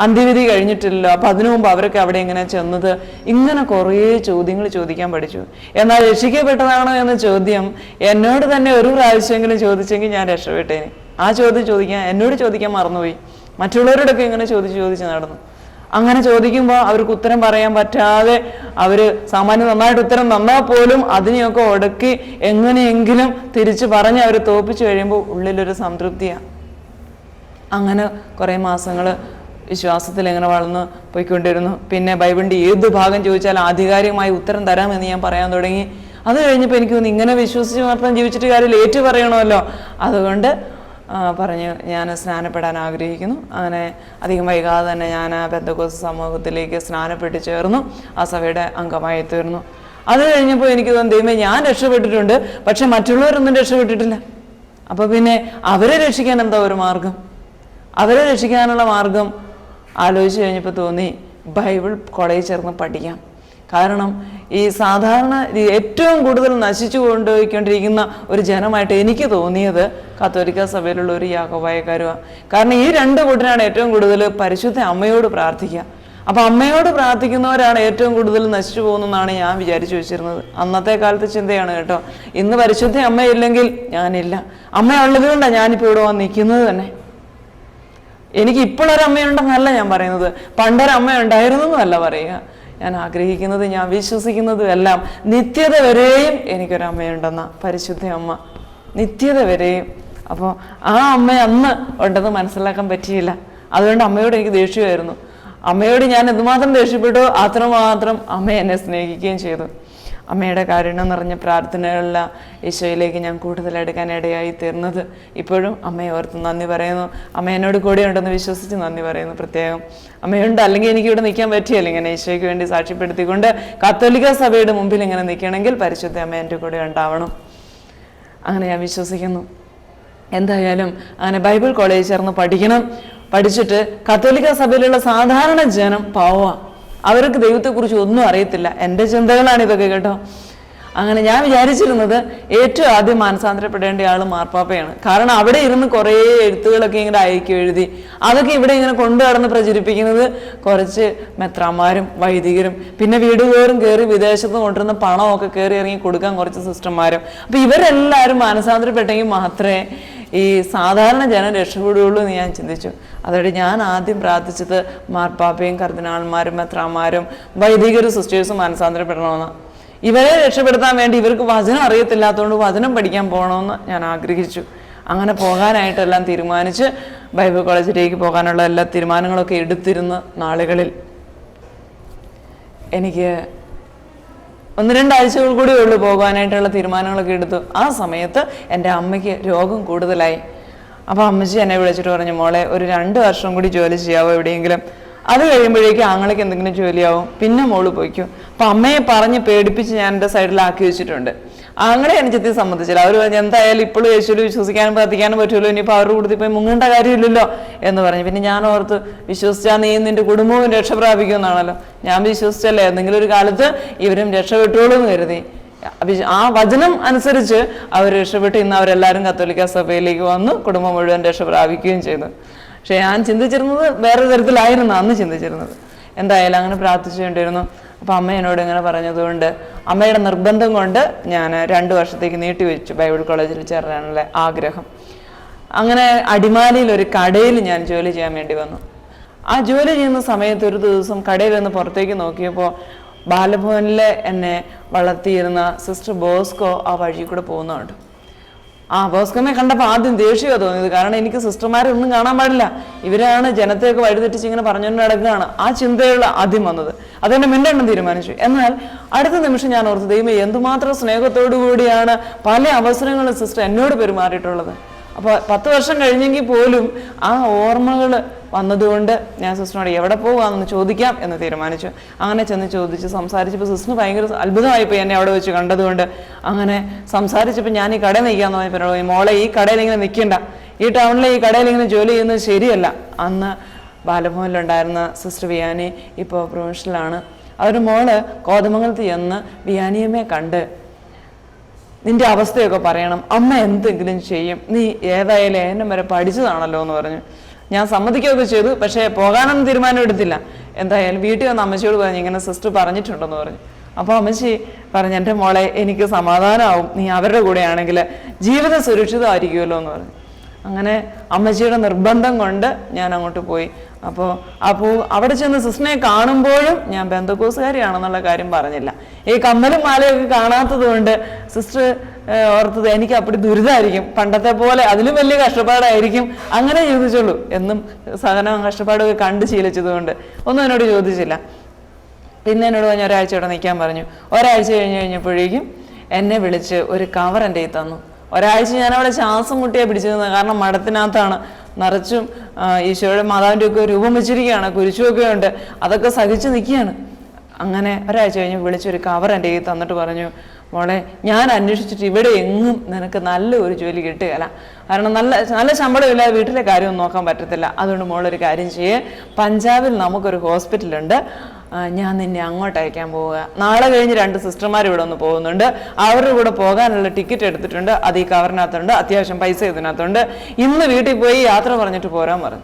അന്ത്യവിധി കഴിഞ്ഞിട്ടില്ലല്ലോ, അപ്പം അതിനു മുമ്പ് അവരൊക്കെ അവിടെ എങ്ങനെ ചെന്നത്? ഇങ്ങനെ കുറേ ചോദ്യങ്ങൾ ചോദിക്കാൻ പഠിച്ചു. എന്നാൽ രക്ഷിക്കപ്പെട്ടതാണോ എന്ന ചോദ്യം എന്നോട് തന്നെ ഒരു പ്രാവശ്യമെങ്കിലും ചോദിച്ചെങ്കിൽ ഞാൻ രക്ഷപ്പെട്ടേനെ. ആ ചോദ്യം എന്നോട് ചോദിക്കാൻ മറന്നുപോയി. മറ്റുള്ളവരോടൊക്കെ ഇങ്ങനെ ചോദിച്ച് നടന്നു. അങ്ങനെ ചോദിക്കുമ്പോൾ അവർക്ക് ഉത്തരം പറയാൻ പറ്റാതെ അവർ സാമാന്യം നന്നായിട്ട് ഉത്തരം തന്നാൽ പോലും അതിനെയൊക്കെ ഉടക്കി എങ്ങനെയെങ്കിലും തിരിച്ചു പറഞ്ഞ് അവർ തോപ്പിച്ചു കഴിയുമ്പോൾ ഉള്ളിലൊരു സംതൃപ്തിയാണ്. അങ്ങനെ കുറേ മാസങ്ങൾ വിശ്വാസത്തിൽ എങ്ങനെ വളർന്ന് പോയിക്കൊണ്ടിരുന്നു. പിന്നെ ബൈബിളിൻ്റെ ഏത് ഭാഗം ചോദിച്ചാൽ ആധികാരികമായി ഉത്തരം തരാമെന്ന് ഞാൻ പറയാൻ തുടങ്ങി. അത് കഴിഞ്ഞപ്പോൾ എനിക്ക് തോന്നി, ഇങ്ങനെ വിശ്വസിച്ച് മാത്രം ജീവിച്ചിട്ട് കാര്യം ഏറ്റു പറയണമല്ലോ. അതുകൊണ്ട് പറഞ്ഞു, ഞാൻ സ്നാനപ്പെടാൻ ആഗ്രഹിക്കുന്നു. അങ്ങനെ അധികം വൈകാതെ തന്നെ ഞാൻ പെന്തക്കോസ്ത് സമൂഹത്തിലേക്ക് സ്നാനപ്പെട്ട് ചേർന്നു. ആ സഭയുടെ അംഗമായി തീർന്നു. അത് കഴിഞ്ഞപ്പോൾ എനിക്ക് തോന്നി, ദൈവമേ, ഞാൻ രക്ഷപ്പെട്ടിട്ടുണ്ട്, പക്ഷെ മറ്റുള്ളവരൊന്നും രക്ഷപ്പെട്ടിട്ടില്ല. അപ്പോൾ പിന്നെ അവരെ രക്ഷിക്കാൻ എന്താ ഒരു മാർഗം? അവരെ രക്ഷിക്കാനുള്ള മാർഗം ആലോചിച്ച് കഴിഞ്ഞപ്പോൾ തോന്നി, ബൈബിൾ കോളേജിൽ ചേർന്ന് പഠിക്കാം. കാരണം ഈ സാധാരണ ഏറ്റവും കൂടുതൽ നശിച്ചു കൊണ്ടുപോയിക്കൊണ്ടിരിക്കുന്ന ഒരു ജനമായിട്ട് എനിക്ക് തോന്നിയത് കത്തോലിക്ക സഭയിലുള്ള ഒരു യാക്കോബായക്കാരുമാണ്. കാരണം ഈ 2 കൂട്ടരാണ് ഏറ്റവും കൂടുതൽ പരിശുദ്ധ അമ്മയോട് പ്രാർത്ഥിക്കുക. അപ്പം അമ്മയോട് പ്രാർത്ഥിക്കുന്നവരാണ് ഏറ്റവും കൂടുതൽ നശിച്ചു പോകുന്നതെന്നാണ് ഞാൻ വിചാരിച്ചു വെച്ചിരുന്നത്. അന്നത്തെ കാലത്തെ ചിന്തയാണ് കേട്ടോ. ഇന്ന് പരിശുദ്ധ അമ്മയില്ലെങ്കിൽ ഞാനില്ല. അമ്മ ഉള്ളത് കൊണ്ടാണ് ഞാനിപ്പോൾ ഇവിടെ വന്ന് നിൽക്കുന്നത് തന്നെ. എനിക്ക് ഇപ്പോഴൊരമ്മയുണ്ടെന്നല്ല ഞാൻ പറയുന്നത്, പണ്ടൊരമ്മ ഉണ്ടായിരുന്നു എന്നല്ല പറയുക. ഞാൻ ആഗ്രഹിക്കുന്നത്, ഞാൻ വിശ്വസിക്കുന്നതും എല്ലാം നിത്യത വരെയും എനിക്കൊരമ്മയുണ്ടെന്ന പരിശുദ്ധ അമ്മ, നിത്യത വരെയും. അപ്പോൾ ആ അമ്മ അന്ന് ഉണ്ടെന്ന് മനസ്സിലാക്കാൻ പറ്റിയില്ല. അതുകൊണ്ട് അമ്മയോട് എനിക്ക് ദേഷ്യമായിരുന്നു. അമ്മയോട് ഞാൻ എന്തുമാത്രം ദേഷ്യപ്പെട്ടു അത്രമാത്രം അമ്മ എന്നെ സ്നേഹിക്കുകയും ചെയ്തു. അമ്മയുടെ കാരുണ്യം നിറഞ്ഞ പ്രാർത്ഥനകളിൽ ഈശോയിലേക്ക് ഞാൻ കൂടുതൽ എടുക്കാൻ ഇടയായി തീർന്നത്. ഇപ്പോഴും അമ്മയെ ഓർത്ത് നന്ദി പറയുന്നു. അമ്മ എന്നോട് കൂടെ ഉണ്ടെന്ന് വിശ്വസിച്ച് നന്ദി പറയുന്നു പ്രത്യേകം. അമ്മയുണ്ട്, അല്ലെങ്കിൽ എനിക്കിവിടെ നിൽക്കാൻ പറ്റിയല്ല. ഇങ്ങനെ ഈശോയ്ക്ക് വേണ്ടി സാക്ഷ്യപ്പെടുത്തിക്കൊണ്ട് കത്തോലിക്ക സഭയുടെ മുമ്പിൽ ഇങ്ങനെ നിൽക്കണമെങ്കിൽ പരിശുദ്ധ അമ്മ എൻ്റെ കൂടെ ഉണ്ടാവണം. അങ്ങനെ ഞാൻ വിശ്വസിക്കുന്നു. എന്തായാലും അങ്ങനെ ബൈബിൾ കോളേജിൽ ചേർന്ന് പഠിക്കണം. പഠിച്ചിട്ട് കത്തോലിക്ക സഭയിലുള്ള സാധാരണ ജനം പാവമാണ്, അവർക്ക് ദൈവത്തെക്കുറിച്ച് ഒന്നും അറിയത്തില്ല. എൻ്റെ ചിന്തകളാണ് ഇതൊക്കെ കേട്ടോ. അങ്ങനെ ഞാൻ വിചാരിച്ചിരുന്നത് ഏറ്റവും ആദ്യം മാനസാന്തരപ്പെടേണ്ട ആൾ മാർപ്പാപ്പയാണ്. കാരണം അവിടെ ഇരുന്ന് കുറേ എഴുത്തുകളൊക്കെ ഇങ്ങനെ അയക്കി എഴുതി അതൊക്കെ ഇവിടെ ഇങ്ങനെ കൊണ്ടു നടന്ന് പ്രചരിപ്പിക്കുന്നത് കുറച്ച് മെത്രാന്മാരും വൈദികരും, പിന്നെ വീടുകോറും കയറി വിദേശത്ത് കൊണ്ടുവരുന്ന പണമൊക്കെ കയറി ഇറങ്ങി കൊടുക്കാൻ കുറച്ച് സിസ്റ്റർമാരും. അപ്പം ഇവരെല്ലാവരും മാനസാന്തരപ്പെട്ടെങ്കിൽ മാത്രമേ ഈ സാധാരണ ജനം രക്ഷപ്പെടുകയുള്ളൂ എന്ന് ഞാൻ ചിന്തിച്ചു. അതോടെ ഞാൻ ആദ്യം പ്രാർത്ഥിച്ചത് മാർപ്പാപ്പയും കർദിനാൾമാരും മെത്രാന്മാരും വൈദികരും സിസ്റ്റേഴ്സും മാനസാന്തരപ്പെടണമെന്ന്. ഇവരെ രക്ഷപ്പെടുത്താൻ വേണ്ടി ഇവർക്ക് വചനം അറിയത്തില്ലാത്തതുകൊണ്ട് വചനം പഠിക്കാൻ പോകണമെന്ന് ഞാൻ ആഗ്രഹിച്ചു. അങ്ങനെ പോകാനായിട്ടെല്ലാം തീരുമാനിച്ച് ബൈബിൾ കോളേജിലേക്ക് പോകാനുള്ള എല്ലാ തീരുമാനങ്ങളൊക്കെ എടുത്തിരുന്ന നാളുകളിൽ എനിക്ക് 1-2 ആഴ്ചകൾ കൂടി ഉള്ളൂ പോകാനായിട്ടുള്ള തീരുമാനങ്ങളൊക്കെ എടുത്തു. ആ സമയത്ത് എൻ്റെ അമ്മയ്ക്ക് രോഗം കൂടുതലായി. അപ്പോൾ അമ്മച്ചി എന്നെ വിളിച്ചിട്ട് പറഞ്ഞു, മോളെ ഒരു 2 വർഷം കൂടി ജോലി ചെയ്യാവോ എവിടെയെങ്കിലും? അത് കഴിയുമ്പോഴേക്കും ആങ്ങളയ്ക്ക് എന്തെങ്കിലും ജോലിയാവും, പിന്നെ മോള് പോയിക്കും. അപ്പൊ അമ്മയെ പറഞ്ഞ് പേടിപ്പിച്ച് ഞാൻ എൻ്റെ സൈഡിലാക്കി വെച്ചിട്ടുണ്ട്. ആങ്ങളെ അനുജത്തി സമ്മതിച്ചില്ല. അവർ പറഞ്ഞു എന്തായാലും ഇപ്പോഴും യേശുവിൽ വിശ്വസിക്കാനും പ്രാർത്ഥിക്കാനും പറ്റുമല്ലോ, ഇനിയിപ്പോൾ അവരുടെ കൂടുതൽ പോയി മുങ്ങേണ്ട കാര്യമില്ലല്ലോ എന്ന് പറഞ്ഞു. പിന്നെ ഞാൻ ഓർത്ത് വിശ്വസിച്ചാൽ നീ നിന്റെ കുടുംബവും രക്ഷ പ്രാപിക്കുമെന്നാണല്ലോ. ഞാൻ വിശ്വസിച്ചല്ലേ എന്തെങ്കിലും ഒരു കാലത്ത് ഇവരും രക്ഷപ്പെട്ടോളൂ എന്ന് കരുതി. ആ വചനം അനുസരിച്ച് അവർ രക്ഷപ്പെട്ട് ഇന്ന് അവരെല്ലാവരും കത്തോലിക്ക സഭയിലേക്ക് വന്നു, കുടുംബം മുഴുവൻ രക്ഷ പ്രാപിക്കുകയും ചെയ്തു. പക്ഷെ ഞാൻ ചിന്തിച്ചിരുന്നത് വേറെ തരത്തിലായിരുന്നു അന്ന് ചിന്തിച്ചിരുന്നത്. എന്തായാലും അങ്ങനെ പ്രാർത്ഥിച്ചുകൊണ്ടിരുന്നു. അപ്പം അമ്മ എന്നോട് ഇങ്ങനെ പറഞ്ഞതുകൊണ്ട് അമ്മയുടെ നിർബന്ധം കൊണ്ട് ഞാൻ 2 വർഷത്തേക്ക് നീട്ടിവെച്ചു ബൈബിൾ കോളേജിൽ ചേരാനുള്ള ആഗ്രഹം. അങ്ങനെ അടിമാലിയിൽ ഒരു കടയിൽ ഞാൻ ജോലി ചെയ്യാൻ വേണ്ടി വന്നു. ആ ജോലി ചെയ്യുന്ന സമയത്ത് ഒരു ദിവസം കടയിൽ നിന്ന് പുറത്തേക്ക് നോക്കിയപ്പോൾ ബാലഭവനിൽ എന്നെ വളർത്തിയിരുന്ന സിസ്റ്റർ ബോസ്കോ ആ വഴി കൂടെ പോകുന്നുണ്ട്. ആ ബോസ്കോനെ കണ്ടപ്പോൾ ആദ്യം ദേഷ്യമാണ് തോന്നിയത്. കാരണം എനിക്ക് സിസ്റ്റർമാരെ ഒന്നും കാണാൻ പാടില്ല, ഇവരാണ് ജനത്തെയൊക്കെ വഴിതെറ്റിച്ച് ഇങ്ങനെ പറഞ്ഞുകൊണ്ട് നടക്കുകയാണ്. ആ ചിന്തയുള്ള ആദ്യം വന്നത്. അതെന്നെ മിണ്ടെണ്ണം തീരുമാനിച്ചു. എന്നാൽ അടുത്ത നിമിഷം ഞാൻ ഓർത്തു, ദൈവമേ എന്തുമാത്രം സ്നേഹത്തോടു കൂടിയാണ് പല അവസരങ്ങളും സിസ്റ്റർ എന്നോട് പെരുമാറിയിട്ടുള്ളത്. അപ്പോൾ 10 വർഷം കഴിഞ്ഞെങ്കിൽ പോലും ആ ഓർമ്മകൾ വന്നതുകൊണ്ട് ഞാൻ സിസ്റ്ററിനോട് എവിടെ പോകുകയെന്ന് ചോദിക്കാം എന്ന് തീരുമാനിച്ചു. അങ്ങനെ ചെന്ന് ചോദിച്ച് സംസാരിച്ചപ്പോൾ സിസ്റ്ററിന് ഭയങ്കര അത്ഭുതമായിപ്പോയി എന്നെ അവിടെ വെച്ച് കണ്ടതുകൊണ്ട്. അങ്ങനെ സംസാരിച്ചപ്പോൾ ഞാൻ ഈ കടയിൽ നിൽക്കാമെന്ന് പറഞ്ഞപ്പോൾ മോളെ ഈ കടയിൽ ഇങ്ങനെ നിൽക്കണ്ട, ഈ ടൗണിലെ ഈ കടയിൽ ഇങ്ങനെ ജോലി ചെയ്യുന്നത് ശരിയല്ല. അന്ന് ബാലഭവനിലുണ്ടായിരുന്ന സിസ്റ്റർ വിയാനി ഇപ്പോൾ പ്രൊഫഷണലാണ്. അവരുടെ മോള് കോതമംഗലത്ത് ചെന്ന് വിയാനിയമ്മയെ കണ്ട് നിന്റെ അവസ്ഥയൊക്കെ പറയണം, അമ്മ എന്തെങ്കിലും ചെയ്യും, നീ ഏതായാലും ഏനം വരെ പഠിച്ചതാണല്ലോ എന്ന് പറഞ്ഞു. ഞാൻ സമ്മതിക്കുകയൊക്കെ ചെയ്തു. പക്ഷേ പോകാനൊന്നും തീരുമാനം എടുത്തില്ല. എന്തായാലും വീട്ടിൽ വന്ന് അമ്മച്ചിയോട് പറഞ്ഞു ഇങ്ങനെ സിസ്റ്റർ പറഞ്ഞിട്ടുണ്ടെന്ന് പറഞ്ഞു. അപ്പോൾ അമ്മച്ചി പറഞ്ഞു എൻ്റെ മോളെ എനിക്ക് സമാധാനമാവും, നീ അവരുടെ കൂടെയാണെങ്കിൽ ജീവിതം സുരക്ഷിതമായിരിക്കുമല്ലോ എന്ന് പറഞ്ഞു. അങ്ങനെ അമ്മച്ചിയുടെ നിർബന്ധം കൊണ്ട് ഞാൻ അങ്ങോട്ട് പോയി. അപ്പോൾ അവിടെ ചെന്ന് സിസ്റ്ററിനെ കാണുമ്പോഴും ഞാൻ ബന്ധക്കോസുകാരിയാണെന്നുള്ള കാര്യം പറഞ്ഞില്ല. ഈ കമ്മലും മാലയൊക്കെ കാണാത്തത് കൊണ്ട് സിസ്റ്റർ ഓർത്തത് എനിക്ക് അപ്പടി ദുരിതമായിരിക്കും, പണ്ടത്തെ പോലെ അതിലും വലിയ കഷ്ടപ്പാടായിരിക്കും, അങ്ങനെ ചോദിച്ചുള്ളൂ. എന്നും സഹനവും കഷ്ടപ്പാടൊക്കെ കണ്ട് ശീലിച്ചതുകൊണ്ട് ഒന്നും എന്നോട് ചോദിച്ചില്ല. പിന്നെ എന്നോട് പറഞ്ഞ് ഒരാഴ്ച ഇവിടെ നിൽക്കാൻ പറഞ്ഞു. ഒരാഴ്ച കഴിഞ്ഞപ്പോഴേക്കും എന്നെ വിളിച്ച് ഒരു കവർ എൻ്റെ കയ്യിൽ തന്നു. ഒരാഴ്ച ഞാൻ അവിടെ ശ്വാസം മുട്ടിയാണ് പിടിച്ചിരുന്നത്. കാരണം മഠത്തിനകത്താണ് നിറച്ചും ഈശോയുടെ മാതാവിൻ്റെ ഒക്കെ രൂപം വെച്ചിരിക്കുകയാണ്, കുരിശുമൊക്കെ ഉണ്ട്, അതൊക്കെ സഹിച്ച് നിൽക്കുകയാണ്. അങ്ങനെ ഒരാഴ്ച കഴിഞ്ഞ് വിളിച്ചൊരു കവർ എൻ്റെ കയ്യിൽ തന്നിട്ട് പറഞ്ഞു, മോളെ ഞാൻ അന്വേഷിച്ചിട്ട് ഇവിടെ എങ്ങും നിനക്ക് നല്ല ഒരു ജോലി കിട്ടുകയില്ല. കാരണം നല്ല ശമ്പളമില്ലാതെ വീട്ടിലെ കാര്യമൊന്നും നോക്കാൻ പറ്റത്തില്ല. അതുകൊണ്ട് മോളൊരു കാര്യം ചെയ്യേ, പഞ്ചാബിൽ നമുക്കൊരു ഹോസ്പിറ്റലുണ്ട്, ഞാൻ നിന്നെ അങ്ങോട്ട് അയക്കാൻ പോവുക. നാളെ കഴിഞ്ഞ് 2 സിസ്റ്റർമാർ ഇവിടെ ഒന്ന് പോകുന്നുണ്ട്, അവരുടെ കൂടെ പോകാനുള്ള ടിക്കറ്റ് എടുത്തിട്ടുണ്ട്, അത് ഈ കവറിനകത്തുണ്ട്, അത്യാവശ്യം പൈസ ഇതിനകത്തുണ്ട്, ഇന്ന് വീട്ടിൽ പോയി യാത്ര പറഞ്ഞിട്ട് പോരാൻ പറഞ്ഞു.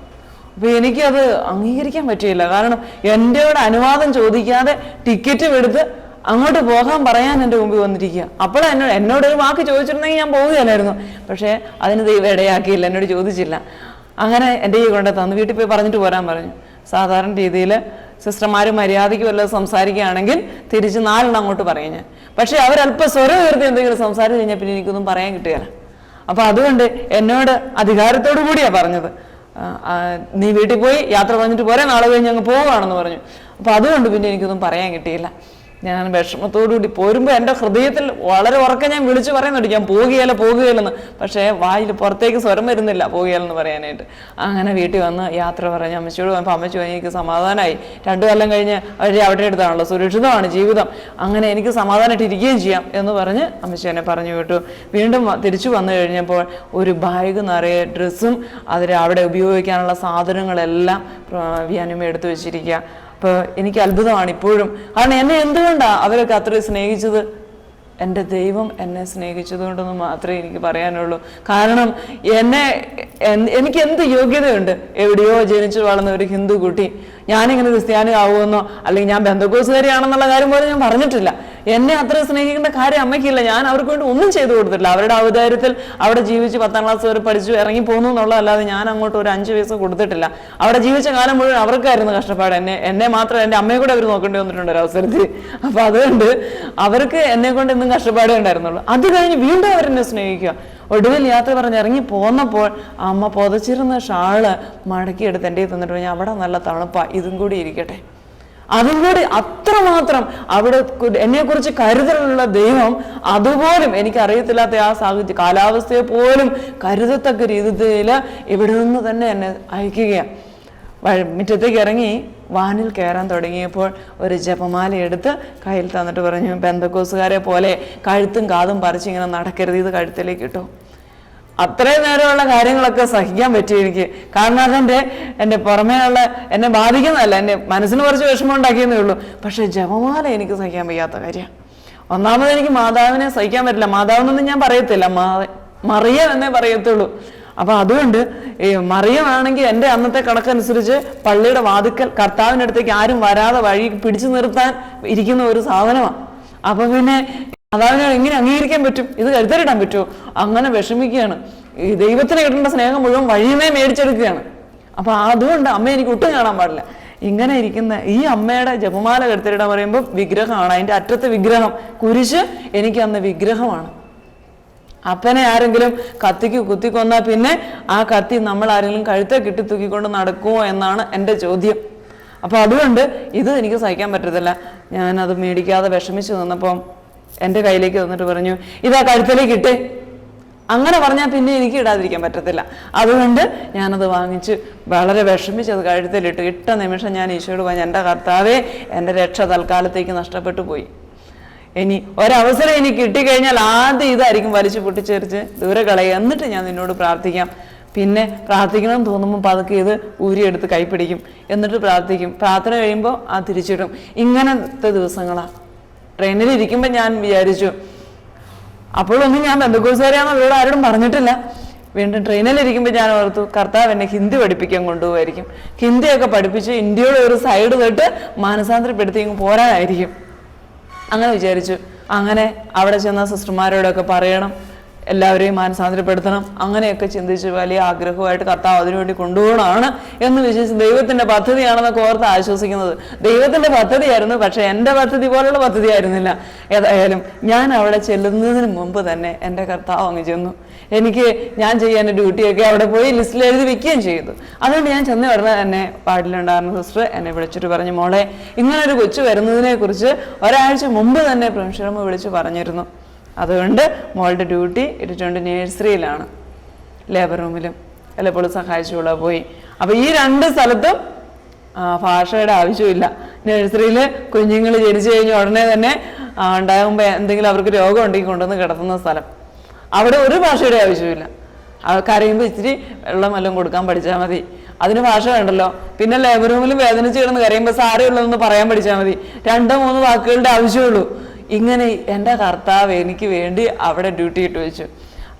അപ്പോൾ എനിക്കത് അംഗീകരിക്കാൻ പറ്റിയില്ല. കാരണം എൻ്റെ കൂടെ അനുവാദം ചോദിക്കാതെ ടിക്കറ്റ് എടുത്ത് അങ്ങോട്ട് പോകാൻ പറയാൻ എൻ്റെ മുമ്പിൽ വന്നിരിക്കുക. അപ്പോഴാണ് എന്നോടൊരു വാക്ക് ചോദിച്ചിരുന്നെങ്കിൽ ഞാൻ പോവുകയല്ലായിരുന്നു. പക്ഷേ അതിന് ദൈവം ഇടയാക്കിയില്ല, എന്നോട് ചോദിച്ചില്ല. അങ്ങനെ എൻ്റെ ഈ കൊണ്ട് തന്നു, വീട്ടിൽ പോയി പറഞ്ഞിട്ട് പോരാൻ പറഞ്ഞു. സാധാരണ രീതിയിൽ സിസ്റ്റർമാർ മര്യാദയ്ക്ക് വല്ലതും സംസാരിക്കുകയാണെങ്കിൽ തിരിച്ച് 4 അങ്ങോട്ട് പറയും ഞാൻ. പക്ഷേ അവരല്പം സ്വരം ഉയർത്തി എന്തെങ്കിലും സംസാരിച്ച് കഴിഞ്ഞാൽ പിന്നെ എനിക്കൊന്നും പറയാൻ കിട്ടുകയില്ല. അപ്പോൾ അതുകൊണ്ട് എന്നോട് അധികാരത്തോടു കൂടിയാണ് പറഞ്ഞത്, നീ വീട്ടിൽ പോയി യാത്ര പറഞ്ഞിട്ട് പോരാ, നാളെ കഴിഞ്ഞ് അങ്ങ് പോവുകയാണെന്ന് പറഞ്ഞു. അപ്പോൾ അതുകൊണ്ട് പിന്നെ എനിക്കൊന്നും പറയാൻ കിട്ടിയില്ല. ഞാൻ വിഷമത്തോടുകൂടി പോരുമ്പോൾ എൻ്റെ ഹൃദയത്തിൽ വളരെ ഉറക്കെ ഞാൻ വിളിച്ചു പറയുന്നുണ്ട്, ഞാൻ പോകുകയില്ലെന്ന്. പക്ഷേ വായിൽ പുറത്തേക്ക് സ്വരം വരുന്നില്ല പോകുകയില്ലെന്ന് പറയാനായിട്ട്. അങ്ങനെ വീട്ടിൽ വന്ന് യാത്ര പറഞ്ഞ് അമ്മച്ചിയോട് പോയപ്പോൾ അമ്മച്ചി പറഞ്ഞ് എനിക്ക് സമാധാനമായി, 2 കൊല്ലം കഴിഞ്ഞ് അവിടെ എടുത്താണല്ലോ, സുരക്ഷിതമാണ് ജീവിതം, അങ്ങനെ എനിക്ക് സമാധാനമായിട്ട് ഇരിക്കുകയും ചെയ്യാം എന്ന് പറഞ്ഞ് അമ്മച്ചി എന്നെ പറഞ്ഞു വിട്ടു. വീണ്ടും തിരിച്ചു വന്നു കഴിഞ്ഞപ്പോൾ ഒരു ബാഗ് നിറയെ ഡ്രസ്സും അവിടെ ഉപയോഗിക്കാനുള്ള സാധനങ്ങളെല്ലാം വിയാനിയമ്മ എടുത്തു വെച്ചിരിക്കുക. അപ്പോൾ എനിക്ക് അത്ഭുതമാണ് ഇപ്പോഴും. കാരണം എന്നെ എന്തുകൊണ്ടാണ് അവരൊക്കെ അത്രയും സ്നേഹിച്ചത്? എൻ്റെ ദൈവം എന്നെ സ്നേഹിച്ചത് കൊണ്ടൊന്നും മാത്രമേ എനിക്ക് പറയാനുള്ളൂ. കാരണം എനിക്ക് എന്ത് യോഗ്യതയുണ്ട്? എവിടെയോ ജനിച്ചു വളർന്ന ഒരു ഹിന്ദു കുട്ടി ഞാനിങ്ങനെ ക്രിസ്ത്യാനി ആവുമെന്നോ അല്ലെങ്കിൽ ഞാൻ ബന്ധക്കോസുകാരിയാണെന്നുള്ള കാര്യം പോലും ഞാൻ പറഞ്ഞിട്ടില്ല. എന്നെ അത്രയും സ്നേഹിക്കേണ്ട കാര്യം അമ്മയ്ക്കില്ല. ഞാൻ അവർക്ക് വേണ്ടി ഒന്നും ചെയ്തു കൊടുത്തിട്ടില്ല. അവരുടെ ഔദാര്യത്തിൽ അവിടെ ജീവിച്ച് 10ാം ക്ലാസ് വരെ പഠിച്ചു ഇറങ്ങി പോന്നു എന്നുള്ളതല്ലാതെ ഞാൻ അങ്ങോട്ട് ഒരു 5 പൈസ കൊടുത്തിട്ടില്ല. അവിടെ ജീവിച്ച കാലം മുഴുവൻ അവർക്കായിരുന്നു കഷ്ടപ്പാട്. എന്നെ മാത്രം എൻ്റെ അമ്മയെ കൂടെ അവർ നോക്കേണ്ടി വന്നിട്ടുണ്ട് ഒരവസരത്തിൽ. അപ്പോൾ അതുകൊണ്ട് അവർക്ക് എന്നെ കൊണ്ട് എന്നും കഷ്ടപ്പാടേ ഉണ്ടായിരുന്നുള്ളൂ. അത് കഴിഞ്ഞ് വീണ്ടും അവരെന്നെ സ്നേഹിക്കുക. ഒടുവിൽ യാത്ര പറഞ്ഞ് ഇറങ്ങി പോന്നപ്പോൾ അമ്മ പുതച്ചിരുന്ന ഷാള് മടക്കിയെടുത്ത് എൻ്റെ തന്നിട്ട് ഞാൻ അവിടെ നല്ല തണുപ്പാ, ഇതും കൂടി ഇരിക്കട്ടെ. അതും കൂടി അത്രമാത്രം അവിടെ എന്നെക്കുറിച്ച് കരുതലുള്ള ദൈവം അതുപോലും എനിക്കറിയത്തില്ലാത്ത ആ സാഹചര്യം കാലാവസ്ഥയെ പോലും കരുതത്തക്ക രീതിയിൽ ഇവിടെ നിന്ന് തന്നെ എന്നെ അയക്കുകയാണ്. മുറ്റത്തേക്ക് ഇറങ്ങി വാനിൽ കയറാൻ തുടങ്ങിയപ്പോൾ ഒരു ജപമാല എടുത്ത് കയ്യിൽ തന്നിട്ട് പറഞ്ഞു, പെന്തക്കോസുകാരെ പോലെ കഴുത്തും കാതും പറിച്ച് ഇങ്ങനെ നടക്കരുത്, ഇത് കഴുത്തിലേക്ക് ഇട്ടു. അത്രയും നേരമുള്ള കാര്യങ്ങളൊക്കെ സഹിക്കാൻ പറ്റി എനിക്ക്. കാരണം എൻ്റെ പുറമേയുള്ള എന്നെ ബാധിക്കുന്നതല്ല, എൻ്റെ മനസ്സിന് കുറച്ച് വിഷമം ഉണ്ടാക്കിയെന്നേ ഉള്ളൂ. പക്ഷെ ജപമാല എനിക്ക് സഹിക്കാൻ വയ്യാത്ത കാര്യമാണ്. ഒന്നാമത് എനിക്ക് മാതാവിനെ സഹിക്കാൻ പറ്റില്ല. മാതാവെന്നൊന്നും ഞാൻ പറയത്തില്ല, മറിയം എന്നേ പറയത്തുള്ളൂ. അപ്പം അതുകൊണ്ട് മറിയമാണെങ്കിൽ എൻ്റെ അന്നത്തെ കണക്കനുസരിച്ച് പള്ളിയുടെ വാതിക്കൽ കർത്താവിൻ്റെ അടുത്തേക്ക് ആരും വരാതെ വഴി പിടിച്ചു നിർത്താൻ ഇരിക്കുന്ന ഒരു സാധനമാണ്. അപ്പം പിന്നെ മാതാവിനെ എങ്ങനെ അംഗീകരിക്കാൻ പറ്റും? ഇത് കരുത്തരിടാൻ പറ്റുമോ? അങ്ങനെ വിഷമിക്കുകയാണ്. ഈ ദൈവത്തിന് കിട്ടേണ്ട സ്നേഹം മുഴുവൻ വഴിയുമേ മേടിച്ചെടുക്കുകയാണ്. അപ്പം അതുകൊണ്ട് അമ്മ എനിക്ക് ഒട്ടും കാണാൻ പാടില്ല. ഇങ്ങനെ ഇരിക്കുന്ന ഈ അമ്മയുടെ ജപമാല കരുത്തരിടാൻ പറയുമ്പോൾ വിഗ്രഹമാണ്, അതിൻ്റെ അറ്റത്തെ വിഗ്രഹം, കുരിശ് എനിക്ക് അന്ന് വിഗ്രഹമാണ്. അപ്പനെ ആരെങ്കിലും കത്തിക്ക് കുത്തിക്കൊന്നാൽ പിന്നെ ആ കത്തി നമ്മൾ ആരെങ്കിലും കഴുത്തെ കിട്ടി തൂക്കിക്കൊണ്ട് നടക്കുമോ എന്നാണ് എൻ്റെ ചോദ്യം. അപ്പോൾ അതുകൊണ്ട് ഇത് എനിക്ക് സഹിക്കാൻ പറ്റത്തില്ല. ഞാനത് മേടിക്കാതെ വിഷമിച്ച് നിന്നപ്പം എൻ്റെ കയ്യിലേക്ക് വന്നിട്ട് പറഞ്ഞു, ഇതാ കഴുത്തിലേക്ക് ഇട്ടേ. അങ്ങനെ പറഞ്ഞാൽ പിന്നെ എനിക്ക് ഇടാതിരിക്കാൻ പറ്റത്തില്ല. അതുകൊണ്ട് ഞാനത് വാങ്ങിച്ച് വളരെ വിഷമിച്ച് അത് കഴുത്തിലിട്ട് ഇട്ട നിമിഷം ഞാൻ ഈശോയോട് പറഞ്ഞു, എൻ്റെ കർത്താവേ, എൻ്റെ രക്ഷ തൽക്കാലത്തേക്ക് നഷ്ടപ്പെട്ടു പോയി. ഇനി ഒരവസരം എനിക്ക് കിട്ടിക്കഴിഞ്ഞാൽ ആദ്യം ഇതായിരിക്കും വലിച്ചു പൊട്ടിച്ചെറിച്ച് ദൂരെ കളയുക. എന്നിട്ട് ഞാൻ നിന്നോട് പ്രാർത്ഥിക്കാം. പിന്നെ പ്രാർത്ഥിക്കണമെന്ന് തോന്നുമ്പോൾ പതുക്കെ ഇത് ഊരിയെടുത്ത് കൈപ്പിടിക്കും, എന്നിട്ട് പ്രാർത്ഥിക്കും. പ്രാർത്ഥന കഴിയുമ്പോൾ ആ തിരിച്ചിടും. ഇങ്ങനത്തെ ദിവസങ്ങളാണ്. ട്രെയിനിലിരിക്കുമ്പോൾ ഞാൻ വിചാരിച്ചു, അപ്പോഴൊന്നും ഞാൻ ബന്ധുക്കോസുകാരെയാണെന്ന് ഇവിടെ ആരോടും പറഞ്ഞിട്ടില്ല. വീണ്ടും ട്രെയിനിലിരിക്കുമ്പോൾ ഞാൻ ഓർത്തു, കർത്താവ് എന്നെ ഹിന്ദി പഠിപ്പിക്കാൻ കൊണ്ടുപോകായിരിക്കും. ഹിന്ദിയൊക്കെ പഠിപ്പിച്ച് ഇന്ത്യയുടെ ഒരു സൈഡ് തൊട്ട് മാനസാന്തരപ്പെടുത്തി ഇങ്ങ് പോരാനായിരിക്കും. അങ്ങനെ വിചാരിച്ചു. അങ്ങനെ അവിടെ ചെന്ന സിസ്റ്റർമാരോടൊക്കെ പറയണം, എല്ലാവരെയും മാനസാന്തരപ്പെടുത്തണം, അങ്ങനെയൊക്കെ ചിന്തിച്ച് വലിയ ആഗ്രഹമായിട്ട് കർത്താവ് അതിനുവേണ്ടി കൊണ്ടുപോകണമാണ് എന്ന് വിശ്വസിച്ച് ദൈവത്തിൻ്റെ പദ്ധതിയാണെന്നൊക്കെ ഓർത്ത് ആശ്വസിക്കുന്നത്. ദൈവത്തിൻ്റെ പദ്ധതിയായിരുന്നു, പക്ഷേ എൻ്റെ പദ്ധതി പോലുള്ള പദ്ധതി ആയിരുന്നില്ല. ഏതായാലും ഞാൻ അവിടെ ചെല്ലുന്നതിന് മുമ്പ് തന്നെ എൻ്റെ കർത്താവ് അങ്ങ് ചെന്നു. എനിക്ക് ഞാൻ ചെയ്യാൻ ഡ്യൂട്ടിയൊക്കെ അവിടെ പോയി ലിസ്റ്റിൽ എഴുതി വെക്കുകയും ചെയ്തു. അതുകൊണ്ട് ഞാൻ ചെന്ന ഉടനെ തന്നെ വാർഡിലുണ്ടായിരുന്ന സിസ്റ്റർ എന്നെ വിളിച്ചിട്ട് പറഞ്ഞു, മോളെ, ഇങ്ങനൊരു കൊച്ചു വരുന്നതിനെ കുറിച്ച് ഒരാഴ്ച മുമ്പ് തന്നെ പ്രിൻസിപ്പൽ വിളിച്ച് പറഞ്ഞിരുന്നു. അതുകൊണ്ട് മോളുടെ ഡ്യൂട്ടി ഇട്ടിട്ടുണ്ട് നേഴ്സറിയിലാണ്, ലേബർ റൂമിലും എല്ലപ്പോഴും സഹായിച്ചുകൊള്ളാൻ പോയി. അപ്പം ഈ രണ്ട് സ്ഥലത്തും ഭാഷയുടെ ആവശ്യമില്ല. നഴ്സറിയിൽ കുഞ്ഞുങ്ങൾ ജനിച്ചു കഴിഞ്ഞ ഉടനെ തന്നെ ഉണ്ടാകുമ്പോൾ എന്തെങ്കിലും അവർക്ക് രോഗം ഉണ്ടെങ്കിൽ കൊണ്ടുവന്ന് കിടത്തുന്ന സ്ഥലം, അവിടെ ഒരു ഭാഷയുടെ ആവശ്യമില്ല. കരയുമ്പോൾ ഇച്ചിരി വെള്ളം വല്ലതും കൊടുക്കാൻ പഠിച്ചാൽ മതി, അതിന് ഭാഷ വേണ്ടല്ലോ. പിന്നെ ലേബർ റൂമിൽ വേദനിച്ച് കിടന്ന് കരയുമ്പോൾ സാരമുള്ളതെന്ന് പറയാൻ പഠിച്ചാൽ മതി, 2-3 വാക്കുകളുടെ ആവശ്യമുള്ളൂ. ഇങ്ങനെ എൻ്റെ കർത്താവ് എനിക്ക് വേണ്ടി അവിടെ ഡ്യൂട്ടി ഇട്ട് വെച്ചു.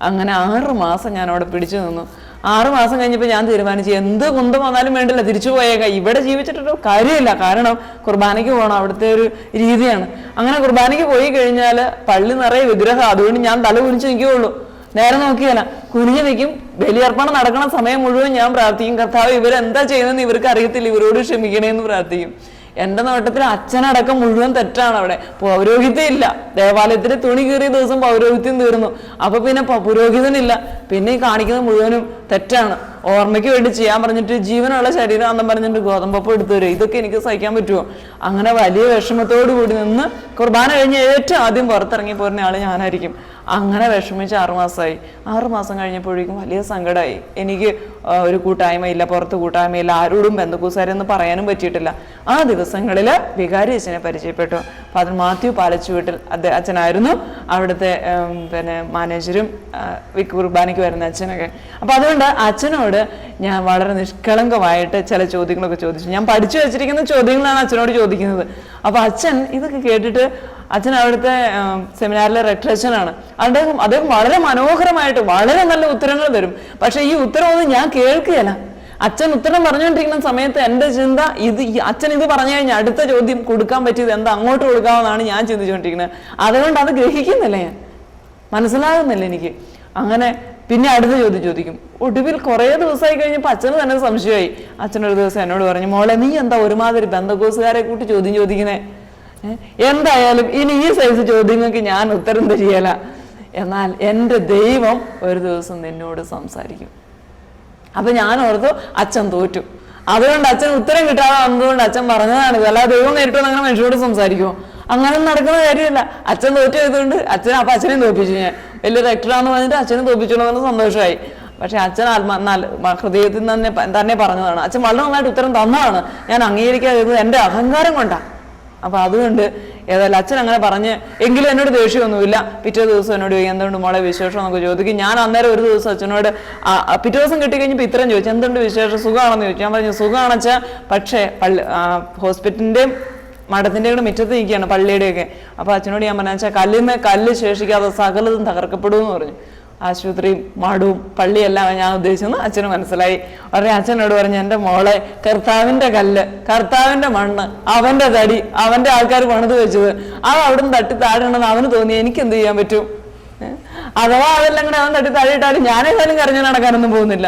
അങ്ങനെ 6 മാസം ഞാൻ അവിടെ പിടിച്ചു നിന്നു. 6 മാസം കഴിഞ്ഞപ്പോൾ ഞാൻ തീരുമാനിച്ചു, എന്ത് കുന്തം വന്നാലും വേണ്ടില്ല, തിരിച്ചു പോയേക്കാം, ഇവിടെ ജീവിച്ചിട്ടൊരു കാര്യമില്ല. കാരണം കുർബാനയ്ക്ക് പോകണം, അവിടുത്തെ ഒരു രീതിയാണ്. അങ്ങനെ കുർബാനയ്ക്ക് പോയി കഴിഞ്ഞാൽ പള്ളി നിറയെ വിഗ്രഹം, അതുകൊണ്ട് ഞാൻ തല കുനിച്ച് നിൽക്കുകയുള്ളൂ, നേരെ നോക്കിയല്ല, കുനിഞ്ഞു നിൽക്കും. ബലിയർപ്പണം നടക്കണ സമയം മുഴുവൻ ഞാൻ പ്രാർത്ഥിക്കും, കർത്താവ് ഇവരെന്താ ചെയ്യുന്നതെന്ന് ഇവർക്ക് അറിയത്തില്ല, ഇവരോട് ക്ഷമിക്കണേന്ന് പ്രാർത്ഥിക്കും. എൻ്റെ നോട്ടത്തിൽ അച്ഛനടക്കം മുഴുവൻ തെറ്റാണ്. അവിടെ പൗരോഹിത്യം ഇല്ല. ദേവാലയത്തിൽ തുണി കീറിയ ദിവസം പൗരോഹിത്യം തീർന്നു. അപ്പൊ പിന്നെ പുരോഹിതനില്ല. പിന്നെ ഈ കാണിക്കുന്നത് മുഴുവനും തെറ്റാണ്. ഓർമ്മയ്ക്ക് വേണ്ടി ചെയ്യാൻ പറഞ്ഞിട്ട് ജീവനുള്ള ശരീരം അന്നും പറഞ്ഞിട്ട് ഗോതമ്പപ്പം എടുത്തു വരും. ഇതൊക്കെ എനിക്ക് സഹിക്കാൻ പറ്റുമോ? അങ്ങനെ വലിയ വിഷമത്തോടു കൂടി നിന്ന് കുർബാന കഴിഞ്ഞ് ഏറ്റവും ആദ്യം പുറത്തിറങ്ങി പോരുന്ന ആള് ഞാനായിരിക്കും. അങ്ങനെ വിഷമിച്ച് 6 മാസമായി. 6 മാസം കഴിഞ്ഞപ്പോഴേക്കും വലിയ സങ്കടമായി. എനിക്ക് ഒരു കൂട്ടായ്മയില്ല, പുറത്ത് കൂട്ടായ്മയില്ല, ആരോടും ബന്ധുക്കൂസാരെന്ന് പറയാനും പറ്റിയിട്ടില്ല. ആ ദിവസങ്ങളിൽ വികാരി അച്ഛനെ പരിചയപ്പെട്ടു. ഫാദർ മാത്യു പാലച്ചുവീട്ടിൽ അച്ഛനായിരുന്നു അവിടുത്തെ പിന്നെ മാനേജരും കുർബാനയ്ക്ക് വരുന്ന അച്ഛനൊക്കെ. അപ്പം അതുകൊണ്ട് അച്ഛനോട് ഞാൻ വളരെ നിഷ്കളങ്കമായിട്ട് ചില ചോദ്യങ്ങളൊക്കെ ചോദിച്ചു. ഞാൻ പഠിച്ചു വെച്ചിരിക്കുന്ന ചോദ്യങ്ങളാണ് അച്ഛനോട് ചോദിക്കുന്നത്. അപ്പം അച്ഛൻ ഇതൊക്കെ കേട്ടിട്ട്, അച്ഛൻ അവിടുത്തെ സെമിനാറിലെ റെക്ടർ അച്ഛനാണ്. അദ്ദേഹം വളരെ മനോഹരമായിട്ട് വളരെ നല്ല ഉത്തരങ്ങൾ തരും. പക്ഷെ ഈ ഉത്തരവൊന്നും ഞാൻ കേൾക്കുകയല്ല. അച്ഛൻ ഉത്തരം പറഞ്ഞുകൊണ്ടിരിക്കുന്ന സമയത്ത് എൻ്റെ ചിന്ത അച്ഛൻ ഇത് പറഞ്ഞു കഴിഞ്ഞാൽ അടുത്ത ചോദ്യം കൊടുക്കാൻ പറ്റിയത് എന്താ, അങ്ങോട്ട് കൊടുക്കാമെന്നാണ് ഞാൻ ചിന്തിച്ചുകൊണ്ടിരിക്കുന്നത്. അതുകൊണ്ട് അത് ഗ്രഹിക്കുന്നില്ല, ഞാൻ മനസ്സിലാകുന്നില്ല എനിക്ക്. അങ്ങനെ പിന്നെ അടുത്ത ചോദ്യം ചോദിക്കും. ഒടുവിൽ കുറേ ദിവസമായി കഴിഞ്ഞപ്പോൾ അച്ഛന് തന്നെ സംശയമായി. അച്ഛനൊരു ദിവസം എന്നോട് പറഞ്ഞു, മോളെ, നീ എന്താ ഒരുമാതിരി ബന്ധക്കോസുകാരെ കൂട്ടി ചോദ്യം ചോദിക്കുന്നേ? എന്തായാലും ഇനി ഈ സൈസ് ചോദ്യങ്ങൾക്ക് ഞാൻ ഉത്തരം തരികയില്ല. എന്നാൽ എൻ്റെ ദൈവം ഒരു ദിവസം നിന്നോട് സംസാരിക്കും. അപ്പൊ ഞാൻ ഓർത്തു അച്ഛൻ തോറ്റു. അതുകൊണ്ട് അച്ഛൻ ഉത്തരം കിട്ടാതെ വന്നതുകൊണ്ട് അച്ഛൻ പറഞ്ഞതാണ് ഇത്. അല്ലാതെ ദൈവം നേരിട്ട് അങ്ങനെ മനുഷ്യരോട് സംസാരിക്കുമോ? അങ്ങനെ നടക്കുന്ന കാര്യമില്ല. അച്ഛൻ തോറ്റു ചെയ്തുകൊണ്ട് അച്ഛനെയും തോൽപ്പിച്ചു. ഞാൻ വലിയ റെക്ടറാന്ന് പറഞ്ഞിട്ട് അച്ഛനെ തോൽപ്പിച്ചോളൂ എന്ന് സന്തോഷമായി. പക്ഷെ അച്ഛൻ ഹൃദയത്തിൽ തന്നെ പറഞ്ഞതാണ്. അച്ഛൻ വളരെ നന്നായിട്ട് ഉത്തരം തന്നതാണ്. ഞാൻ അംഗീകരിക്കാതിരുന്നത് എൻ്റെ അഹങ്കാരം കൊണ്ടാണ്. അപ്പൊ അതുകൊണ്ട് ഏതായാലും അച്ഛൻ അങ്ങനെ പറഞ്ഞ് എങ്കിലും എന്നോട് ദേഷ്യമൊന്നുമില്ല. പിറ്റേ ദിവസം എന്നോട് ചോദിക്കും എന്തുകൊണ്ട് മോളെ വിശേഷം എന്നൊക്കെ ചോദിക്കും. ഞാൻ അന്നേരം ഒരു ദിവസം അച്ഛനോട് പിറ്റേ ദിവസം കിട്ടിക്കഴിഞ്ഞപ്പോൾ ഇത്രയും ചോദിച്ചു, എന്തുണ്ട് വിശേഷം, സുഖമാണെന്ന് ചോദിച്ചു. ഞാൻ പറഞ്ഞു സുഖമാണെച്ചാൽ, പക്ഷേ ഹോസ്പിറ്റലിൻ്റെയും മഠത്തിൻ്റെ കൂടെ മുറ്റത്ത് നിൽക്കുകയാണ്, പള്ളിയുടെയൊക്കെ. അപ്പോൾ അച്ഛനോട് ഞാൻ പറഞ്ഞാൽ കല്ലിന്മേൽ കല്ല് ശേഷിക്കാതെ സകലതും തകർക്കപ്പെടുമെന്ന് പറഞ്ഞു. ആശുപത്രിയും മഠവും പള്ളിയെല്ലാം ഞാൻ ഉദ്ദേശിച്ചെന്ന് അച്ഛന് മനസ്സിലായി. ഉടനെ അച്ഛനോട് പറഞ്ഞു, എൻ്റെ മോളെ കർത്താവിൻ്റെ കല്ല്, കർത്താവിൻ്റെ മണ്ണ്, അവൻ്റെ തടി, അവൻ്റെ ആൾക്കാർ പണിത് വെച്ചത്, അത് അവിടുന്ന് തട്ടി താഴെയുണ്ടെന്ന് അവന് തോന്നി, എനിക്ക് എന്ത് ചെയ്യാൻ പറ്റും? അഥവാ അതെല്ലാം കൂടെ അവൻ തട്ടി താഴെയിട്ടാലും ഞാനേതായാലും കരഞ്ഞു നടക്കാനൊന്നും പോകുന്നില്ല.